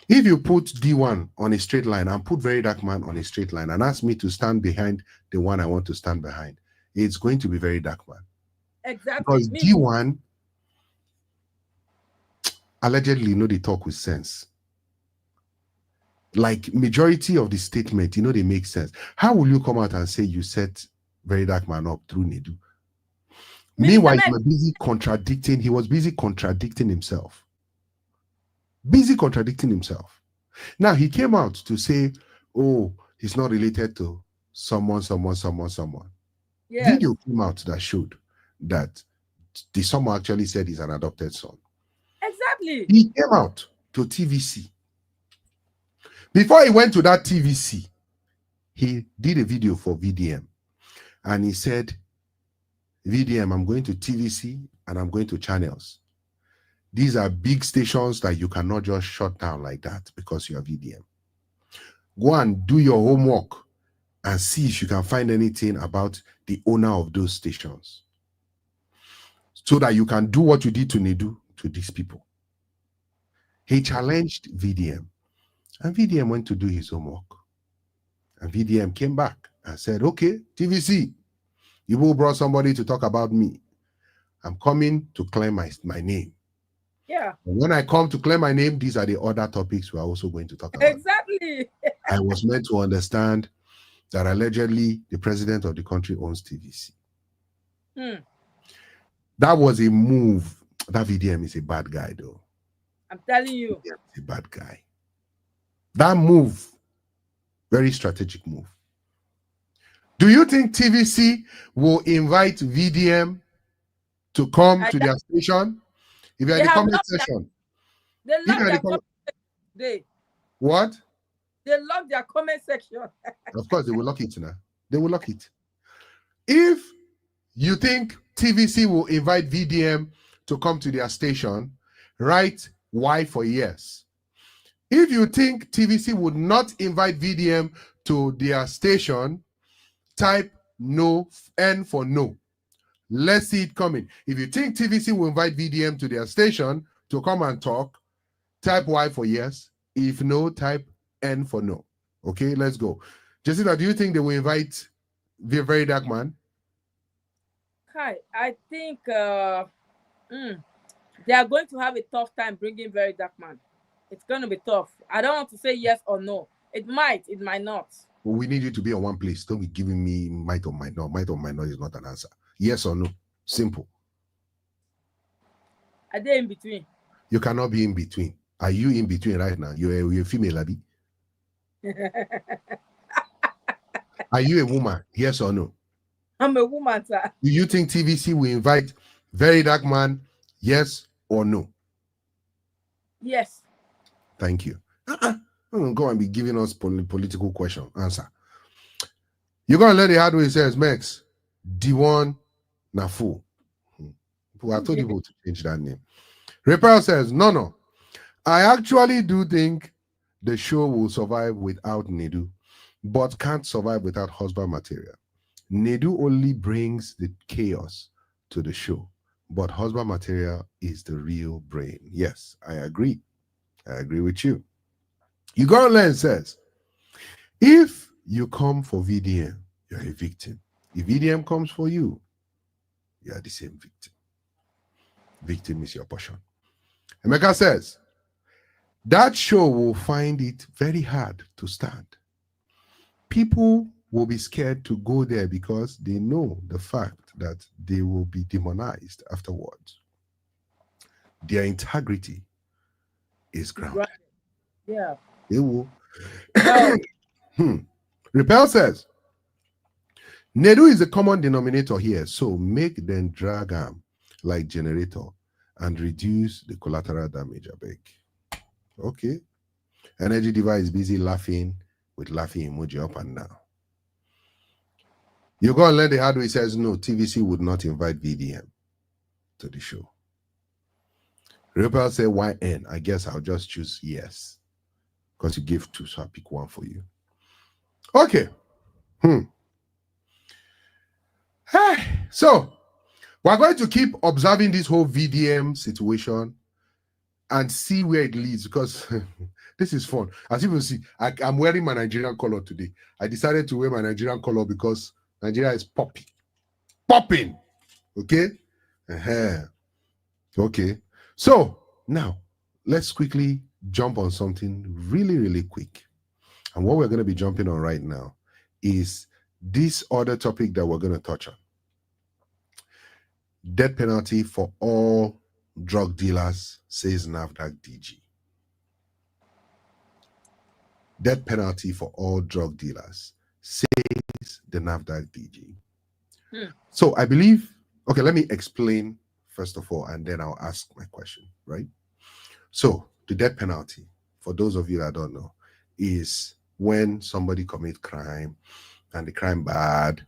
If you put D1 on a straight line and put Very Dark Man on a straight line and ask me to stand behind the one I want to stand behind, it's going to be Very Dark Man. Exactly. Because D1 allegedly know they talk with sense. Like majority of the statement, they make sense. How will you come out and say you set Very Dark Man up through Nedu? Meanwhile, you were busy contradicting. He was busy contradicting himself. Busy contradicting himself. Now he came out to say, "Oh, he's not related to someone." Yes. Video came out that showed that the someone actually said he's an adopted son. Exactly. He came out to TVC. Before he went to that TVC, he did a video for VDM, and he said, "VDM, I'm going to TVC and I'm going to channels. These are big stations that you cannot just shut down like that because you are VDM. Go and do your homework and see if you can find anything about the owner of those stations so that you can do what you did to Nedu to these people." He challenged VDM, and VDM went to do his homework. And VDM came back and said, "Okay, TVC, you will brought somebody to talk about me. I'm coming to claim my name. Yeah. And when I come to claim my name, these are the other topics we're also going to talk about." Exactly. I was meant to understand that allegedly the president of the country owns TVC. That was a move. That VDM is a bad guy, though. I'm telling you. VDM is a bad guy. That move, very strategic move. Do you think TVC will invite VDM to come to their station? If you're in the comment section. They love their comment section. What? They love their comment section. Of course, they will lock it now. They will lock it. If you think TVC will invite VDM to come to their station, write Y for yes. If you think TVC would not invite VDM to their station, type no, N for no. Let's see it coming. If you think TVC will invite VDM to their station to come and talk, type Y for yes. If no, type N for no. Okay, let's go. Jessica, do you think they will invite the Very Dark Man? Hi, I think they are going to have a tough time bringing Very Dark Man. It's going to be tough. I don't want to say yes or no. It might not. Well, we need you to be on one place. Don't be giving me might or might not. Might or might not is not an answer. Yes or no. Simple. Are they in between? You cannot be in between. Are you in between right now? You're a female, Abby. Are you a woman? Yes or no? I'm a woman, sir. Do you think TVC will invite Very Dark Man? Yes or no? Yes. Thank you. Go and be giving us political question. Answer. You're going to let the hard way says, Max, D1 Nafu. I told you to change that name. Repel says, no. I actually do think the show will survive without Nedu, but can't survive without husband material. Nedu only brings the chaos to the show, but husband material is the real brain. Yes, I agree. I agree with you. Ugoland says, if you come for VDM, you're a victim. If VDM comes for you, you are the same victim. Victim is your portion. Emeka says, that show will find it very hard to stand. People will be scared to go there because they know the fact that they will be demonized afterwards. Their integrity is grounded. Right. Yeah. They will. Repel says, Nedu is a common denominator here, so make them drag arm like generator and reduce the collateral damage, I beg. Okay. Energy device busy laughing with laughing emoji up and down. You go and learn the hard way. Says no, TVC would not invite VDM to the show. Repel say YN. I guess I'll just choose yes. Because you gave two, so I'll pick one for you. Okay. So we're going to keep observing this whole VDM situation and see where it leads, because this is fun. As you can see, I'm wearing my Nigerian color today. I decided to wear my Nigerian color because Nigeria is popping. Okay? Okay. So now let's quickly jump on something really, really quick. And what we're going to be jumping on right now is this other topic that we're going to touch on. Death penalty for all drug dealers, says NAFDAC DG. Death penalty for all drug dealers, says the NAFDAC DG. So I believe, okay, let me explain first of all, and then I'll ask my question, right? So the death penalty, for those of you that don't know, is when somebody commits crime and the crime bad,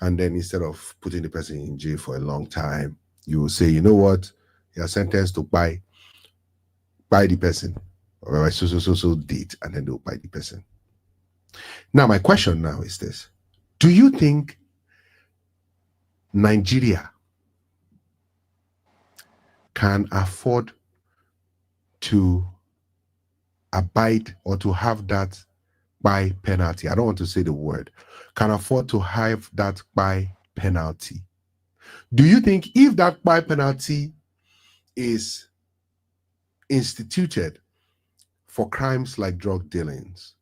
and then instead of putting the person in jail for a long time, you will say, you know what, you're sentenced to buy the person, or so date, and then they'll buy the person. Now, my question now is this. Do you think Nigeria can afford to abide or to have that by penalty? I don't want to say the word. Can afford to have that by penalty? Do you think if that by penalty is instituted for crimes like drug dealings,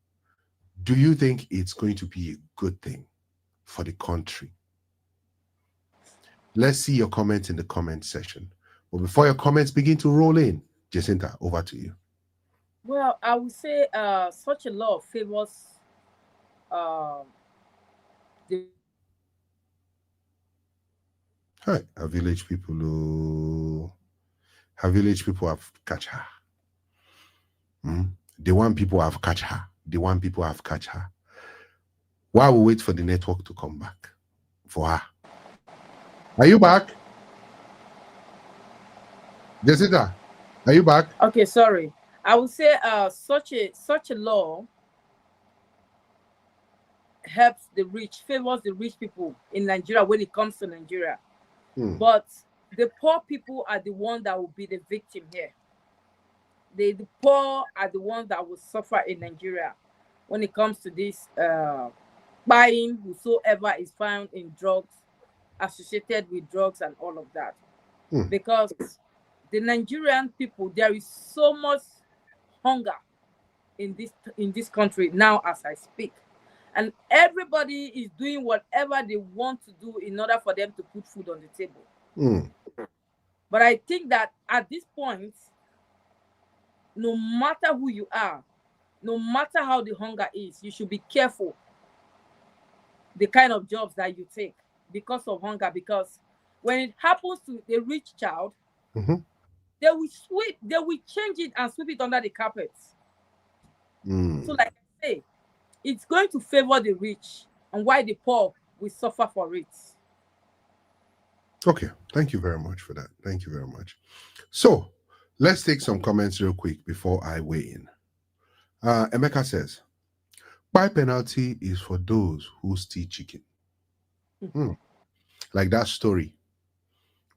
do you think it's going to be a good thing for the country? Let's see your comments in the comment section. But before your comments begin to roll in, Jacinta, over to you. Well, I would say such a law favors the Hi, our village people have catch her. The one people have catch her. The one people have catch her. While we wait for the network to come back for her. Are you back? Jessica, are you back? Okay, sorry. I would say such a law helps the rich, favors the rich people in Nigeria when it comes to Nigeria. But the poor people are the ones that will be the victim here. The poor are the ones that will suffer in Nigeria when it comes to this buying whosoever is found in drugs, associated with drugs and all of that. Because the Nigerian people, there is so much hunger in this country now as I speak. And everybody is doing whatever they want to do in order for them to put food on the table. But I think that at this point, no matter who you are, no matter how the hunger is, you should be careful the kind of jobs that you take because of hunger. Because when it happens to the rich child, Mhm. they will change it and sweep it under the carpet. Mm. So, like I say, it's going to favor the rich, and why the poor will suffer for it. Okay, thank you very much for that. Thank you very much. So let's take some comments real quick before I weigh in. Emeka says, "Buy penalty is for those who steal chicken." Hmm. Like that story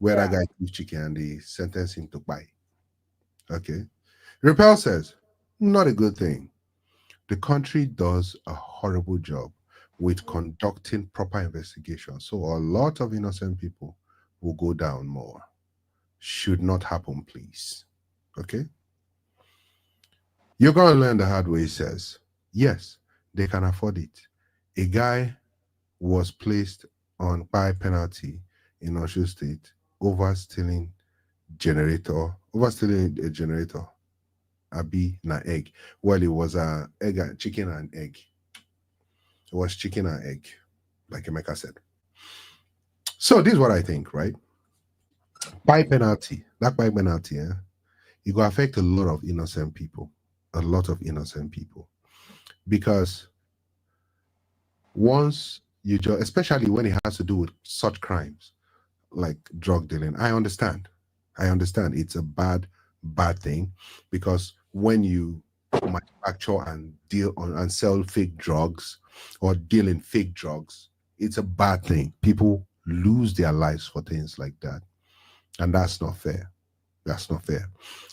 where that Yeah. guy steals chicken and they sentence him to buy. Okay. Repel says, "Not a good thing. The country does a horrible job with conducting proper investigation. So a lot of innocent people will go down more. Should not happen, please." Okay. You're going to learn the hard way, he says. Yes, they can afford it. A guy was placed on by penalty in Osho State over stealing a generator, abi na egg. Well, it was a chicken and egg. It was chicken and egg, like Emeka said. So this is what I think, right? By penalty, that by penalty, it will affect a lot of innocent people, a lot of innocent people, because once you just, especially when it has to do with such crimes like drug dealing, I understand. It's a bad thing, because when you manufacture and deal on and sell fake drugs or deal in fake drugs, it's a bad thing. People lose their lives for things like that, and that's not fair. That's not fair.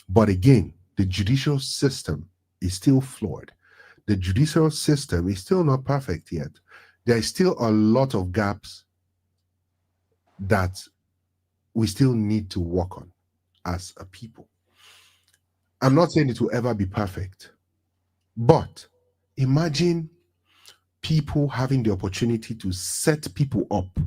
But again, the judicial system is still flawed. The judicial system is still not perfect yet. There is still a lot of gaps that we still need to work on as a people. I'm not saying it will ever be perfect, but imagine people having the opportunity to set people up.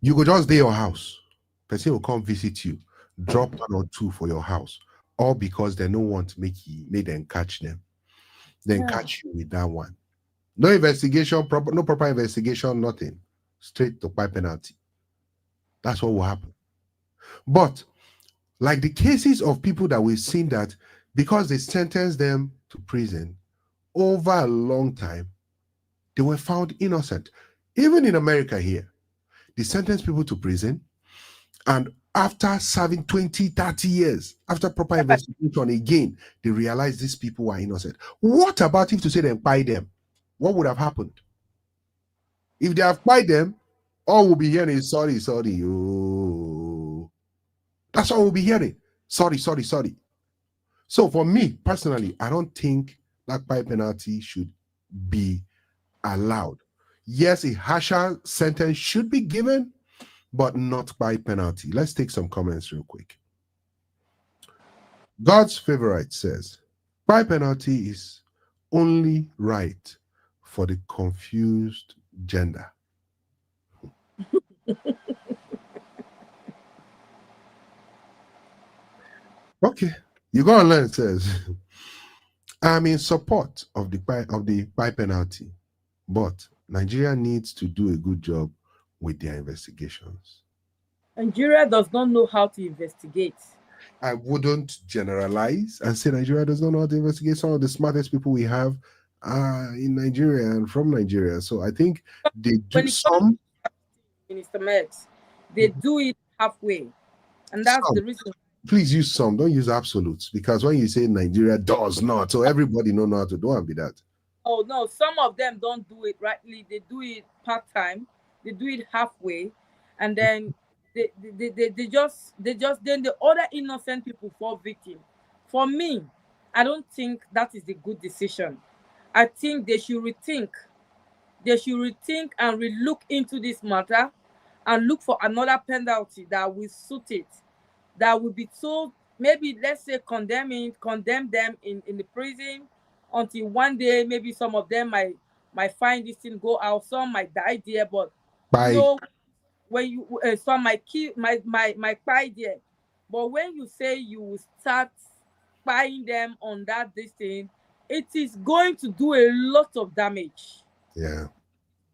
You go just day your house, person will come visit you, drop one or two for your house, all because they don't want to make them catch them. Then Yeah. catch you with that one. No investigation, no proper investigation, nothing. Straight to buy penalty. That's what will happen. But like the cases of people that we've seen that because they sentenced them to prison over a long time, they were found innocent. Even in America here, they sentence people to prison, and after serving 20, 30 years, after proper investigation again, they realize these people were innocent. What about if to say they buy them? What would have happened? If they have bought them, all we'll be hearing is sorry. Oh. That's all we'll be hearing. Sorry. So for me personally, I don't think that buy penalty should be allowed. Yes, a harsher sentence should be given, but not by penalty. Let's take some comments real quick. God's favorite says, by penalty is only right for the confused gender. Okay, you go online. It says, "I'm in support of the buy penalty, but Nigeria needs to do a good job with their investigations." Nigeria does not know how to investigate. I wouldn't generalize and say Nigeria does not know how to investigate. Some of the smartest people we have are in Nigeria and from Nigeria. So I think they do When it comes some. to Minister Mex, they do it halfway, and that's Some. the reason. Please use some. Don't use absolutes, because when you say Nigeria does not, so everybody know how to do and be that. Oh no, some of them don't do it rightly. They do it part time. They do it halfway, and then they just then the other innocent people fall victim. For me, I don't think that is the good decision. I think they should rethink. They should rethink and relook into this matter, and look for another penalty that will suit it. That will be so, maybe let's say condemn them in the prison until one day maybe some of them might find this thing go out, some might die there, but you By know, when you some might kill might cry there. But when you say you will start spying them on that this thing, it is going to do a lot of damage. yeah.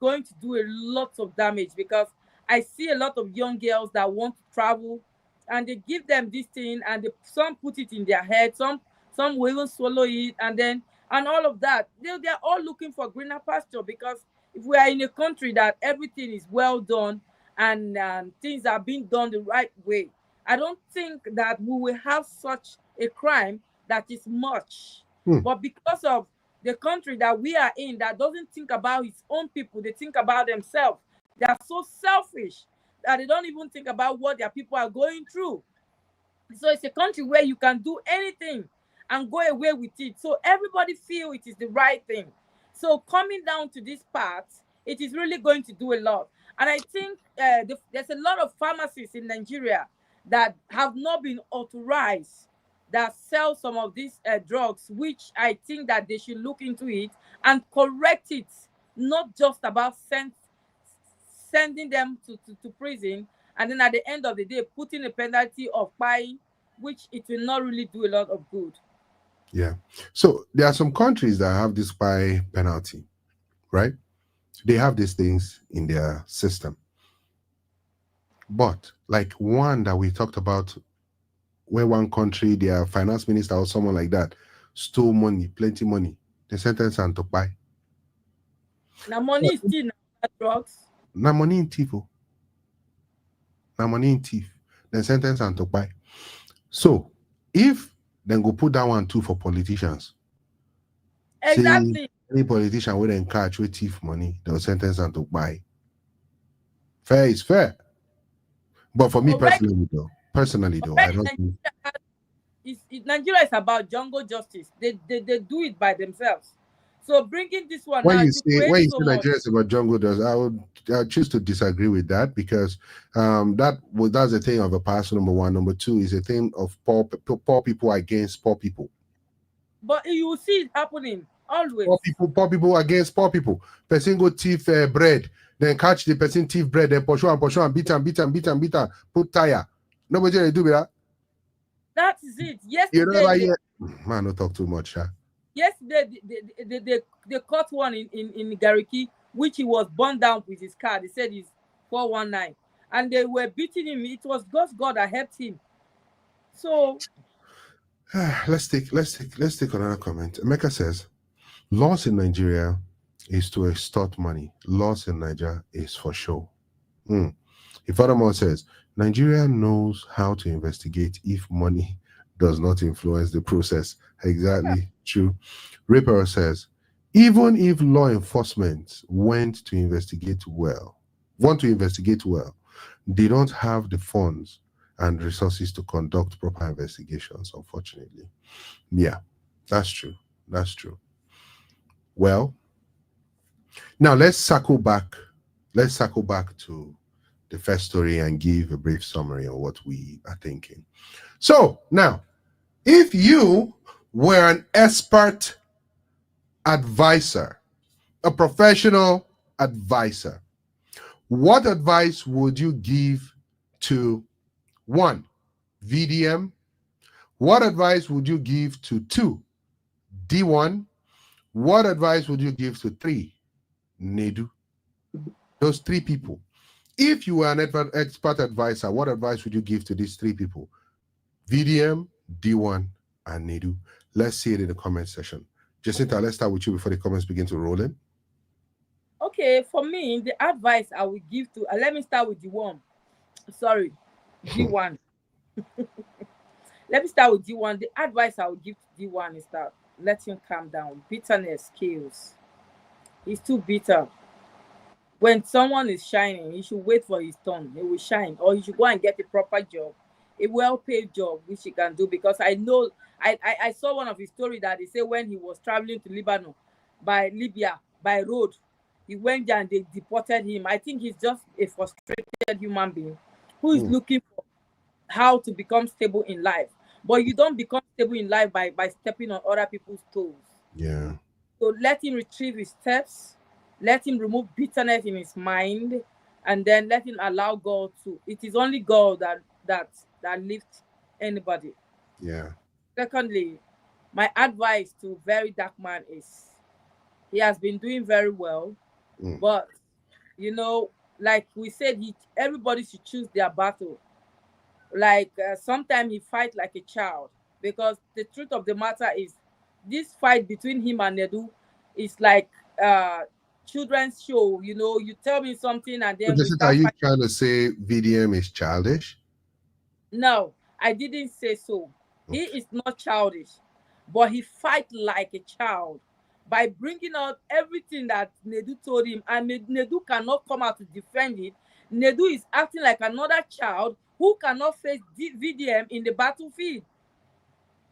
going to do a lot of damage, because I see a lot of young girls that want to travel, and they give them this thing, and some put it in their head, some will even swallow it, and all of that. They're all looking for greener pasture, because if we are in a country that everything is well done, and things are being done the right way, I don't think that we will have such a crime that is much. But because of the country that we are in, that doesn't think about its own people, they think about themselves. They are so selfish that they don't even think about what their people are going through. So it's a country where you can do anything and go away with it. So everybody feel it is the right thing. So coming down to this part, it is really going to do a lot. And I think there's a lot of pharmacies in Nigeria that have not been authorized, that sell some of these drugs, which I think that they should look into it and correct it, not just about sending them to prison, and then at the end of the day putting a penalty of buying, which it will not really do a lot of good. Yeah. So there are some countries that have this spy penalty, right? They have these things in their system. But like one that we talked about, where one country, their finance minister or someone like that stole money, plenty money, they sentence them to buy. Now money is still not drugs. Now money in thief. Now money in thief. Then sentence them to buy. So if then go put that one too for politicians. Exactly. Say any politician will then catch with thief money, they'll sentence them to buy. Fair is fair. But for me personally though, I don't think Nigeria is about jungle justice. They do it by themselves. So bringing this one when now, you say Nigeria is much. about jungle justice, I would choose to disagree with that, because that's a thing of a past. Number one. Number two is a thing of poor people against poor people. But you will see it happening always. Poor people against poor people. Person go thief bread, then catch the person thief bread, then pursue and beat and put tire. Nobody will do that. That is it. Yesterday, man, don't talk too much. Huh? Yesterday, they caught one in Gariki, which he was burned down with his car. They said he's 419, and they were beating him. It was God's God that helped him. So let's take another comment. Emeka says, laws in Nigeria is to extort money. Laws in Nigeria is for show. Ifadamon says, Nigeria knows how to investigate if money does not influence the process. Exactly. True. Ripper says, even if law enforcement want to investigate well, they don't have the funds and resources to conduct proper investigations, unfortunately. Yeah, that's true. Well, now let's circle back to the first story and give a brief summary of what we are thinking. So now, if you were an expert advisor, a professional advisor, what advice would you give to 1, VDM? What advice would you give to 2, D1? What advice would you give to 3, Nedu? Those 3 people. If you were an expert advisor, what advice would you give to these 3 people? VDM, D1, and Nedu. Let's see it in the comment section. Jacinta, let's start with you before the comments begin to roll in. Okay, for me, the advice I would give to, let me start with D1. Sorry, D1. Let me start with D1. The advice I would give to D1 is that let him calm down. Bitterness kills. He's too bitter. When someone is shining, he should wait for his turn. He will shine, or he should go and get a proper job, a well-paid job, which he can do. Because I know, I saw one of his story that he said when he was traveling to Lebanon, Libya, by road, he went there and they deported him. I think he's just a frustrated human being who is looking for how to become stable in life. But you don't become stable in life by stepping on other people's toes. Yeah. So let him retrieve his steps. Let him remove bitterness in his mind, and then let him allow God to. It is only God that lifts anybody. Yeah. Secondly, my advice to Very Dark Man is he has been doing very well, but You know, like we said, everybody should choose their battle. Like sometimes he fight like a child, because the truth of the matter is, this fight between him and Nedu is like uh children's show. You know, you tell me something and So then we Jacinta, are start you fighting. trying to say VDM is childish? No, I didn't say so. He Okay. is not childish, but he fight like a child by bringing out everything that Nedu told him, and Nedu cannot come out to defend it. Nedu is acting like another child who cannot face VDM in the battlefield,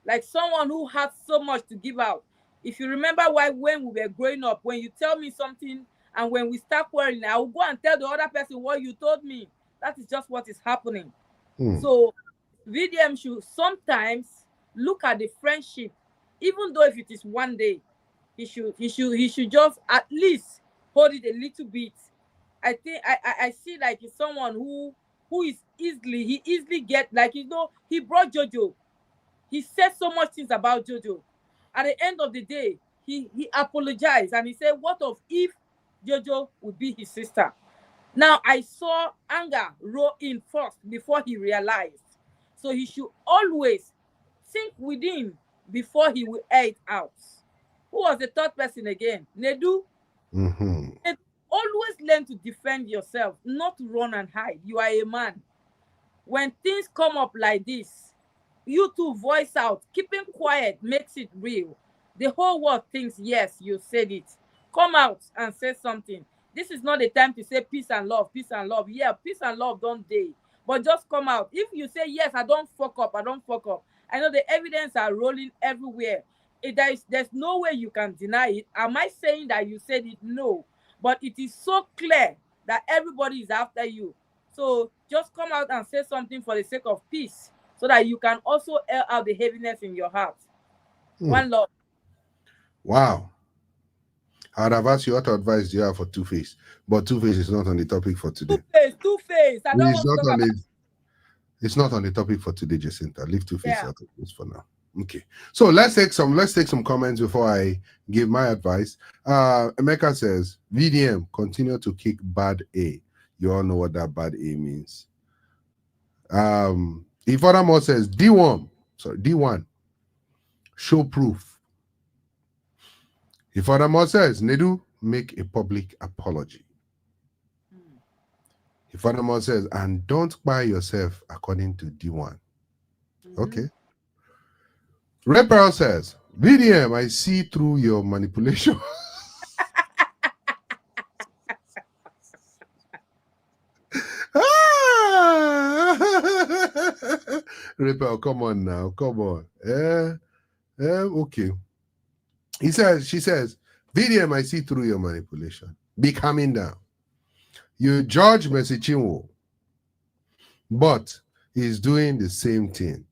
like someone who had so much to give out. If you remember why when we were growing up, when you tell me something and when we start quarreling, I will go and tell the other person what you told me. That is just what is happening. Hmm. So VDM should sometimes look at the friendship, even though if it is one day, he should just at least hold it a little bit. I think I see like he's someone who is he easily get, like, he brought Jojo. He said so much things about Jojo. At the end of the day, he apologized and he said, what of if Jojo would be his sister? Now I saw anger roll in first before he realized. So he should always think within before he will air it out. Who was the third person again? Nedu. Mm-hmm. Nedu, always learn to defend yourself, not run and hide. You are a man. When things come up like this, you to voice out. Keeping quiet makes it real. The whole world thinks, yes, you said it. Come out and say something. This is not the time to say peace and love, peace and love. Yeah, peace and love don't day. But just come out. If you say, yes, I don't fuck up, I don't fuck up. I know the evidence are rolling everywhere. There's no way you can deny it. Am I saying that you said it? No. But it is so clear that everybody is after you. So just come out and say something for the sake of peace, so that you can also air out the heaviness in your heart. One love. Wow. I'd have asked you what advice do you have for Two-Face, but Two-Face is not on the topic for today. Two-Face. I don't It's want to not talk on about it. It's not on the topic for today, Jacinta. Leave Two-Face yeah. out of this for now. Okay. So let's take some comments before I give my advice. Emeka says, VDM, continue to kick bad A. You all know what that bad A means. Ifadamo says, D1, show proof. Ifadamo says, Nedu, make a public apology. Ifadamo says, and don't buy yourself according to D1. Okay. Red Pearl says, VDM, I see through your manipulation. Red Pearl, come on now. Come on. Okay. She says, VDM, I see through your manipulation. Be calming down. You judge Mercy Chinwo, but he's doing the same thing,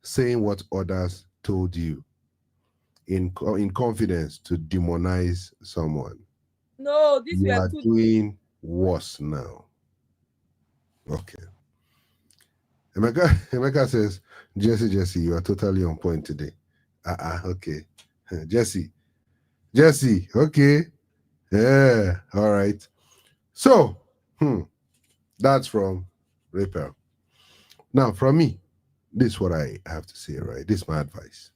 saying what others told you in confidence to demonize someone. No, this You are doing worse now. Okay. Emeka says, Jesse, you are totally on point today. Okay. Jesse, okay. Yeah, all right. So, that's from Rapper. Now, from me, this is what I have to say, right? This is my advice.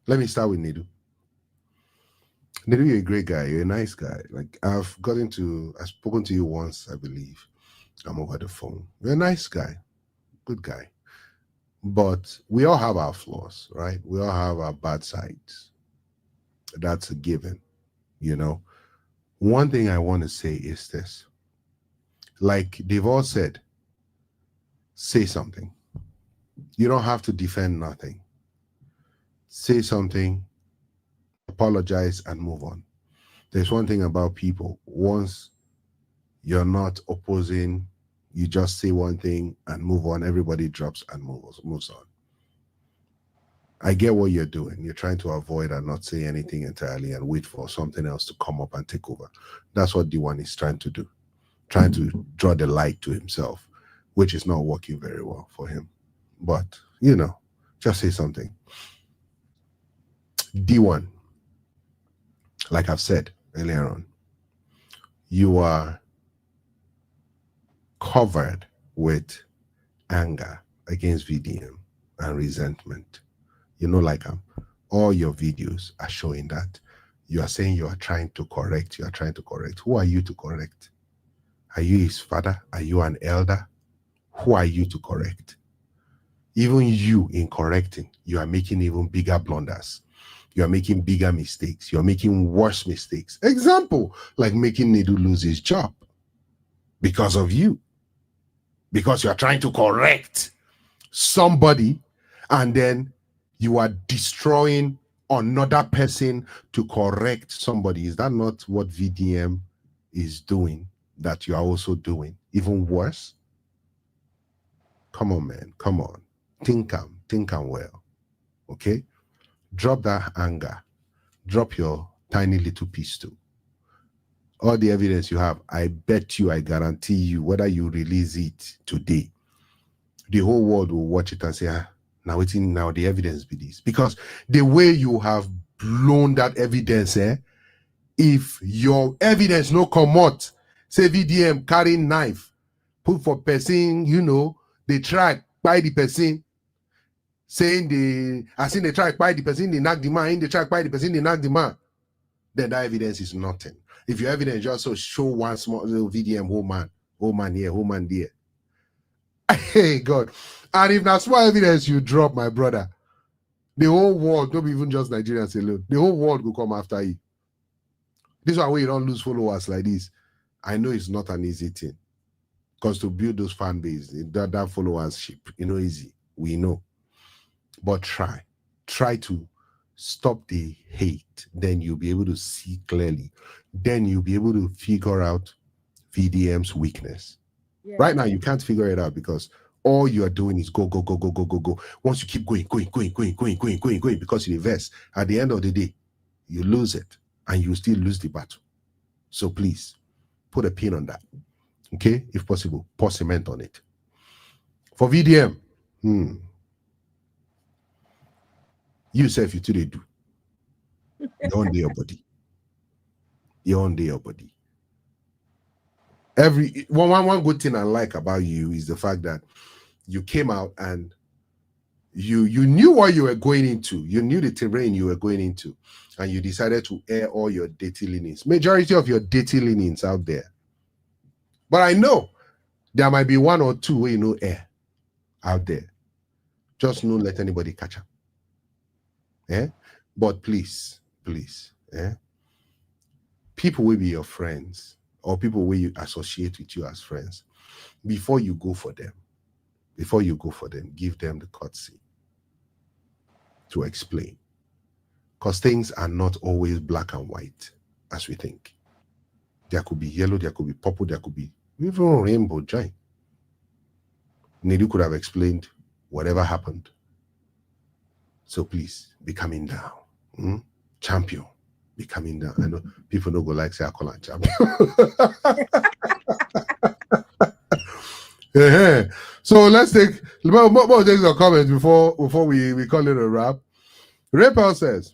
Let me start with Nedu. Nedu, you're a great guy. You're a nice guy. Like, I've spoken to you once, I believe. I'm over the phone. You're a nice guy. Good guy. But we all have our flaws, right? We all have our bad sides. That's a given, you know. One thing I want to say is this. Like they've all said, say something. You don't have to defend nothing. Say something, apologize, and move on. There's one thing about people. Once you're not opposing, you just say one thing and move on. Everybody drops and moves on. I get what you're doing. You're trying to avoid and not say anything entirely and wait for something else to come up and take over. That's what D1 is trying to do. Trying to draw the light to himself, which is not working very well for him. But, you know, just say something. D1, like I've said earlier on, you are covered with anger against VDM and resentment. You know, like all your videos are showing that. You are saying you are trying to correct. You are trying to correct. Who are you to correct? Are you his father? Are you an elder? Who are you to correct? Even you, in correcting, you are making even bigger blunders. You are making bigger mistakes. You are making worse mistakes. Example, like making Nedu lose his job because of you. Because you are trying to correct somebody, and then you are destroying another person to correct somebody. Is that not what VDM is doing that you are also doing? Even worse? Come on, man. Come on. Think well. Okay? Drop that anger. Drop your tiny little pistol. All the evidence you have, I bet you, I guarantee you, whether you release it today, the whole world will watch it and say, now the evidence be this. Because the way you have blown that evidence, if your evidence no come out, say VDM carrying knife, put for person, they try by the person, saying they try by the person, they knock the man, they try by the person, they knock the man, then that evidence is nothing. If your evidence just so show one small little VDM, whole man here, whole man there. Hey God. And if that's small evidence you drop, my brother, the whole world, not even just Nigerians alone, the whole world will come after you. This is why you don't lose followers like this. I know it's not an easy thing. Because to build those fan base, that followership, easy. We know. But try to stop the hate. Then you'll be able to see clearly. Then you'll be able to figure out VDM's weakness. Yeah. Right now, you can't figure it out because all you are doing is go. Once you keep going, because you invest, at the end of the day, you lose it and you still lose the battle. So please, put a pin on that. Okay? If possible, pour cement on it. For VDM, you say if you today do. You're on your body. You're on your body. One good thing I like about you is the fact that you came out and you knew what you were going into. You knew the terrain you were going into, and you decided to air all your dirty leanings. Majority of your dirty leanings out there. But I know there might be one or two where air out there. Just don't let anybody catch up. But please, people will be your friends, or people will you associate with you as friends. Before you go for them, give them the courtesy to explain. Because things are not always black and white as we think. There could be yellow, there could be purple, there could be even rainbow giant. Nedu could have explained whatever happened. So please, be coming down. Champion, be coming down. I know people don't go like say I call her champion. So let's take more things or comments before we call it a wrap. Rapel says,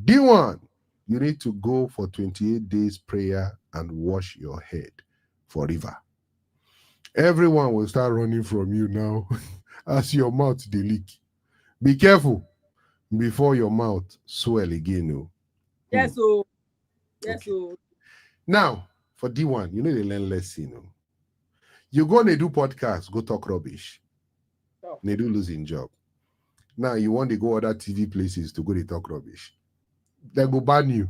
D1, you need to go for 28 days prayer and wash your head for river. Everyone will start running from you now as your mouth dey leak. Be careful before your mouth swell again. Yes, so yes, so now for D1, they learn lesson. You go Nedu podcast, go talk rubbish. Oh. Nedu losing job. Now you want to go other TV places to go to talk rubbish. They go ban you.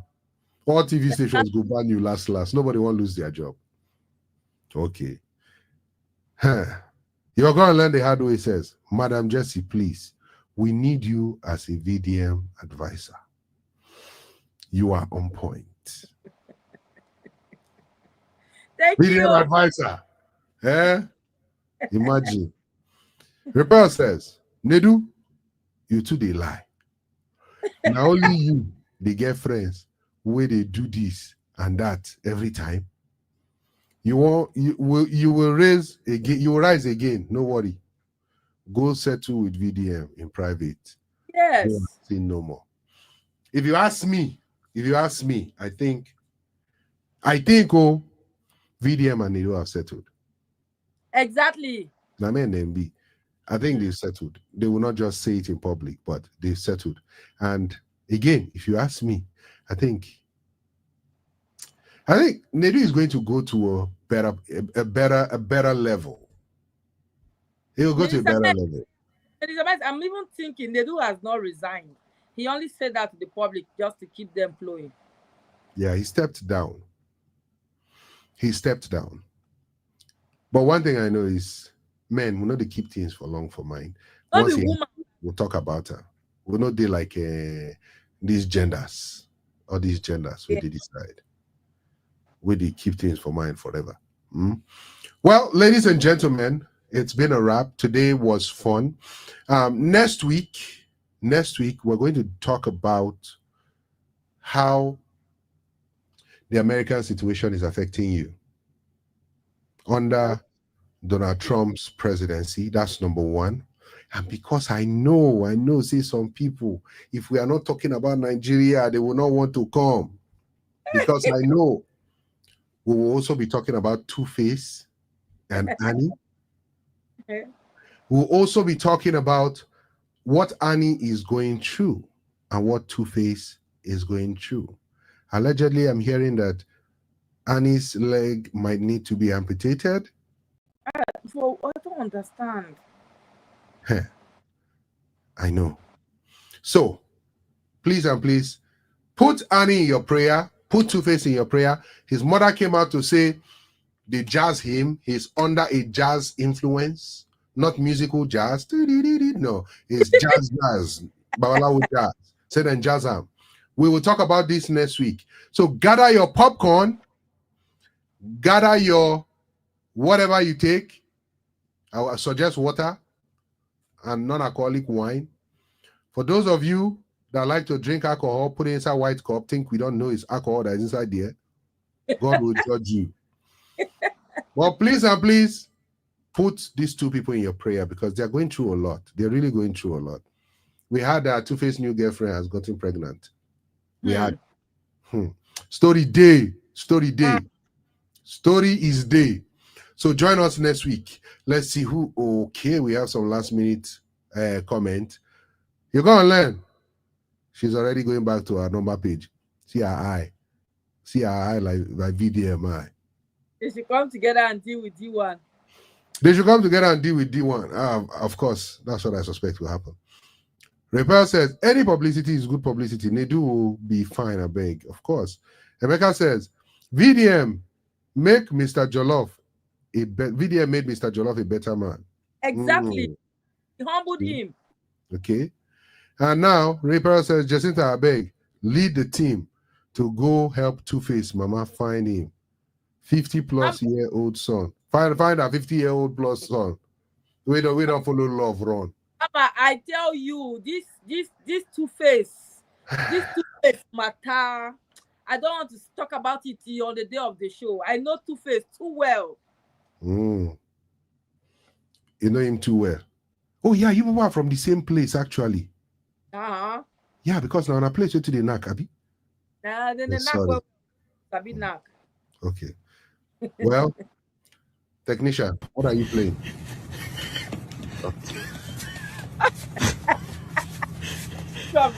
All TV stations go ban you last. Nobody want to lose their job. Okay. You're going to learn the hard way, says, Madam Jessie, please, we need you as a VDM advisor. You are on point. Thank VDM you. advisor. Imagine. Rebel says, Nedu, you too they lie. Now only you, they get friends where they do this and that every time. You will rise again. No worry. Go settle with VDM in private. Yes. Say no more. If you ask me, I think VDM and Nedu have settled. Exactly. Namen MB. I think they've settled. They will not just say it in public, but they've settled. And again, if you ask me, I think Nedu is going to go to a better level. He will go to a better level. Elizabeth, I'm even thinking Nedu has not resigned. He only said that to the public just to keep them flowing. Yeah, he stepped down. He stepped down. But one thing I know is, men, we know they keep things for long for mine. Once we'll talk about her. We'll not do like these genders. Or these genders, where they decide. Where they keep things for mine forever. Well, ladies and gentlemen, it's been a wrap. Today was fun. Next week, we're going to talk about how the American situation is affecting you under Donald Trump's presidency. That's number one. And because I know, see some people, if we are not talking about Nigeria, they will not want to come. Because I know we will also be talking about Two-Face and Annie. We'll also be talking about what Annie is going through and what Two-Face is going through. Allegedly, I'm hearing that Annie's leg might need to be amputated. So I don't understand. I know. So, please and please, put Annie in your prayer. Put Two-Face in your prayer. His mother came out to say they jazz him. He's under a jazz influence, not musical jazz. No, it's jazz. Babalawo jazz. Say then jazz him. We will talk about this next week. So gather your popcorn, gather your whatever you take. I will suggest water and non-alcoholic wine. For those of you that like to drink alcohol, put it inside white cup, think we don't know it's alcohol that is inside there. God will judge you. Well, please and please put these two people in your prayer because they're going through a lot. They're really going through a lot. We had Two-Face new girlfriend has gotten pregnant. We had story is day. So join us next week. Let's see who. Okay, we have some last minute comment. You're gonna learn. She's already going back to her number page. See her eye like VDM. They should come together and deal with D1. They should come together and deal with D1. Of course, that's what I suspect will happen. Repel says, any publicity is good publicity. Nedu will be fine, I beg. Of course. Emeka says, VDM make Mr. Jollof VDM made Mr. Jollof a better man. Exactly. He humbled him. Okay. And now, Repel says, Jacinta, I beg, lead the team to go help Two-Face Mama find him. 50-plus-year-old son. Find a 50-year-old plus son. We don't follow love, run. Papa, I tell you, this Two-Face matter. I don't want to talk about it on the day of the show. I know Two-Face too well. You know him too well. Oh yeah, you people are from the same place actually. Yeah, because now on a place to the knack, Abi. Then the knack will be knack. Okay. Well, technician, what are you playing? Yeah.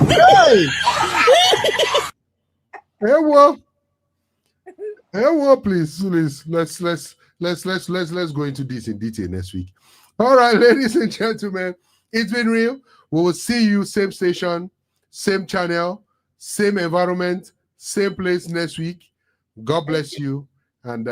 Hey! Hey, well, please. Let's go into this in detail next week. All right, ladies and gentlemen, it's been real. We will see you same station, same channel, same environment, same place next week. God bless you, and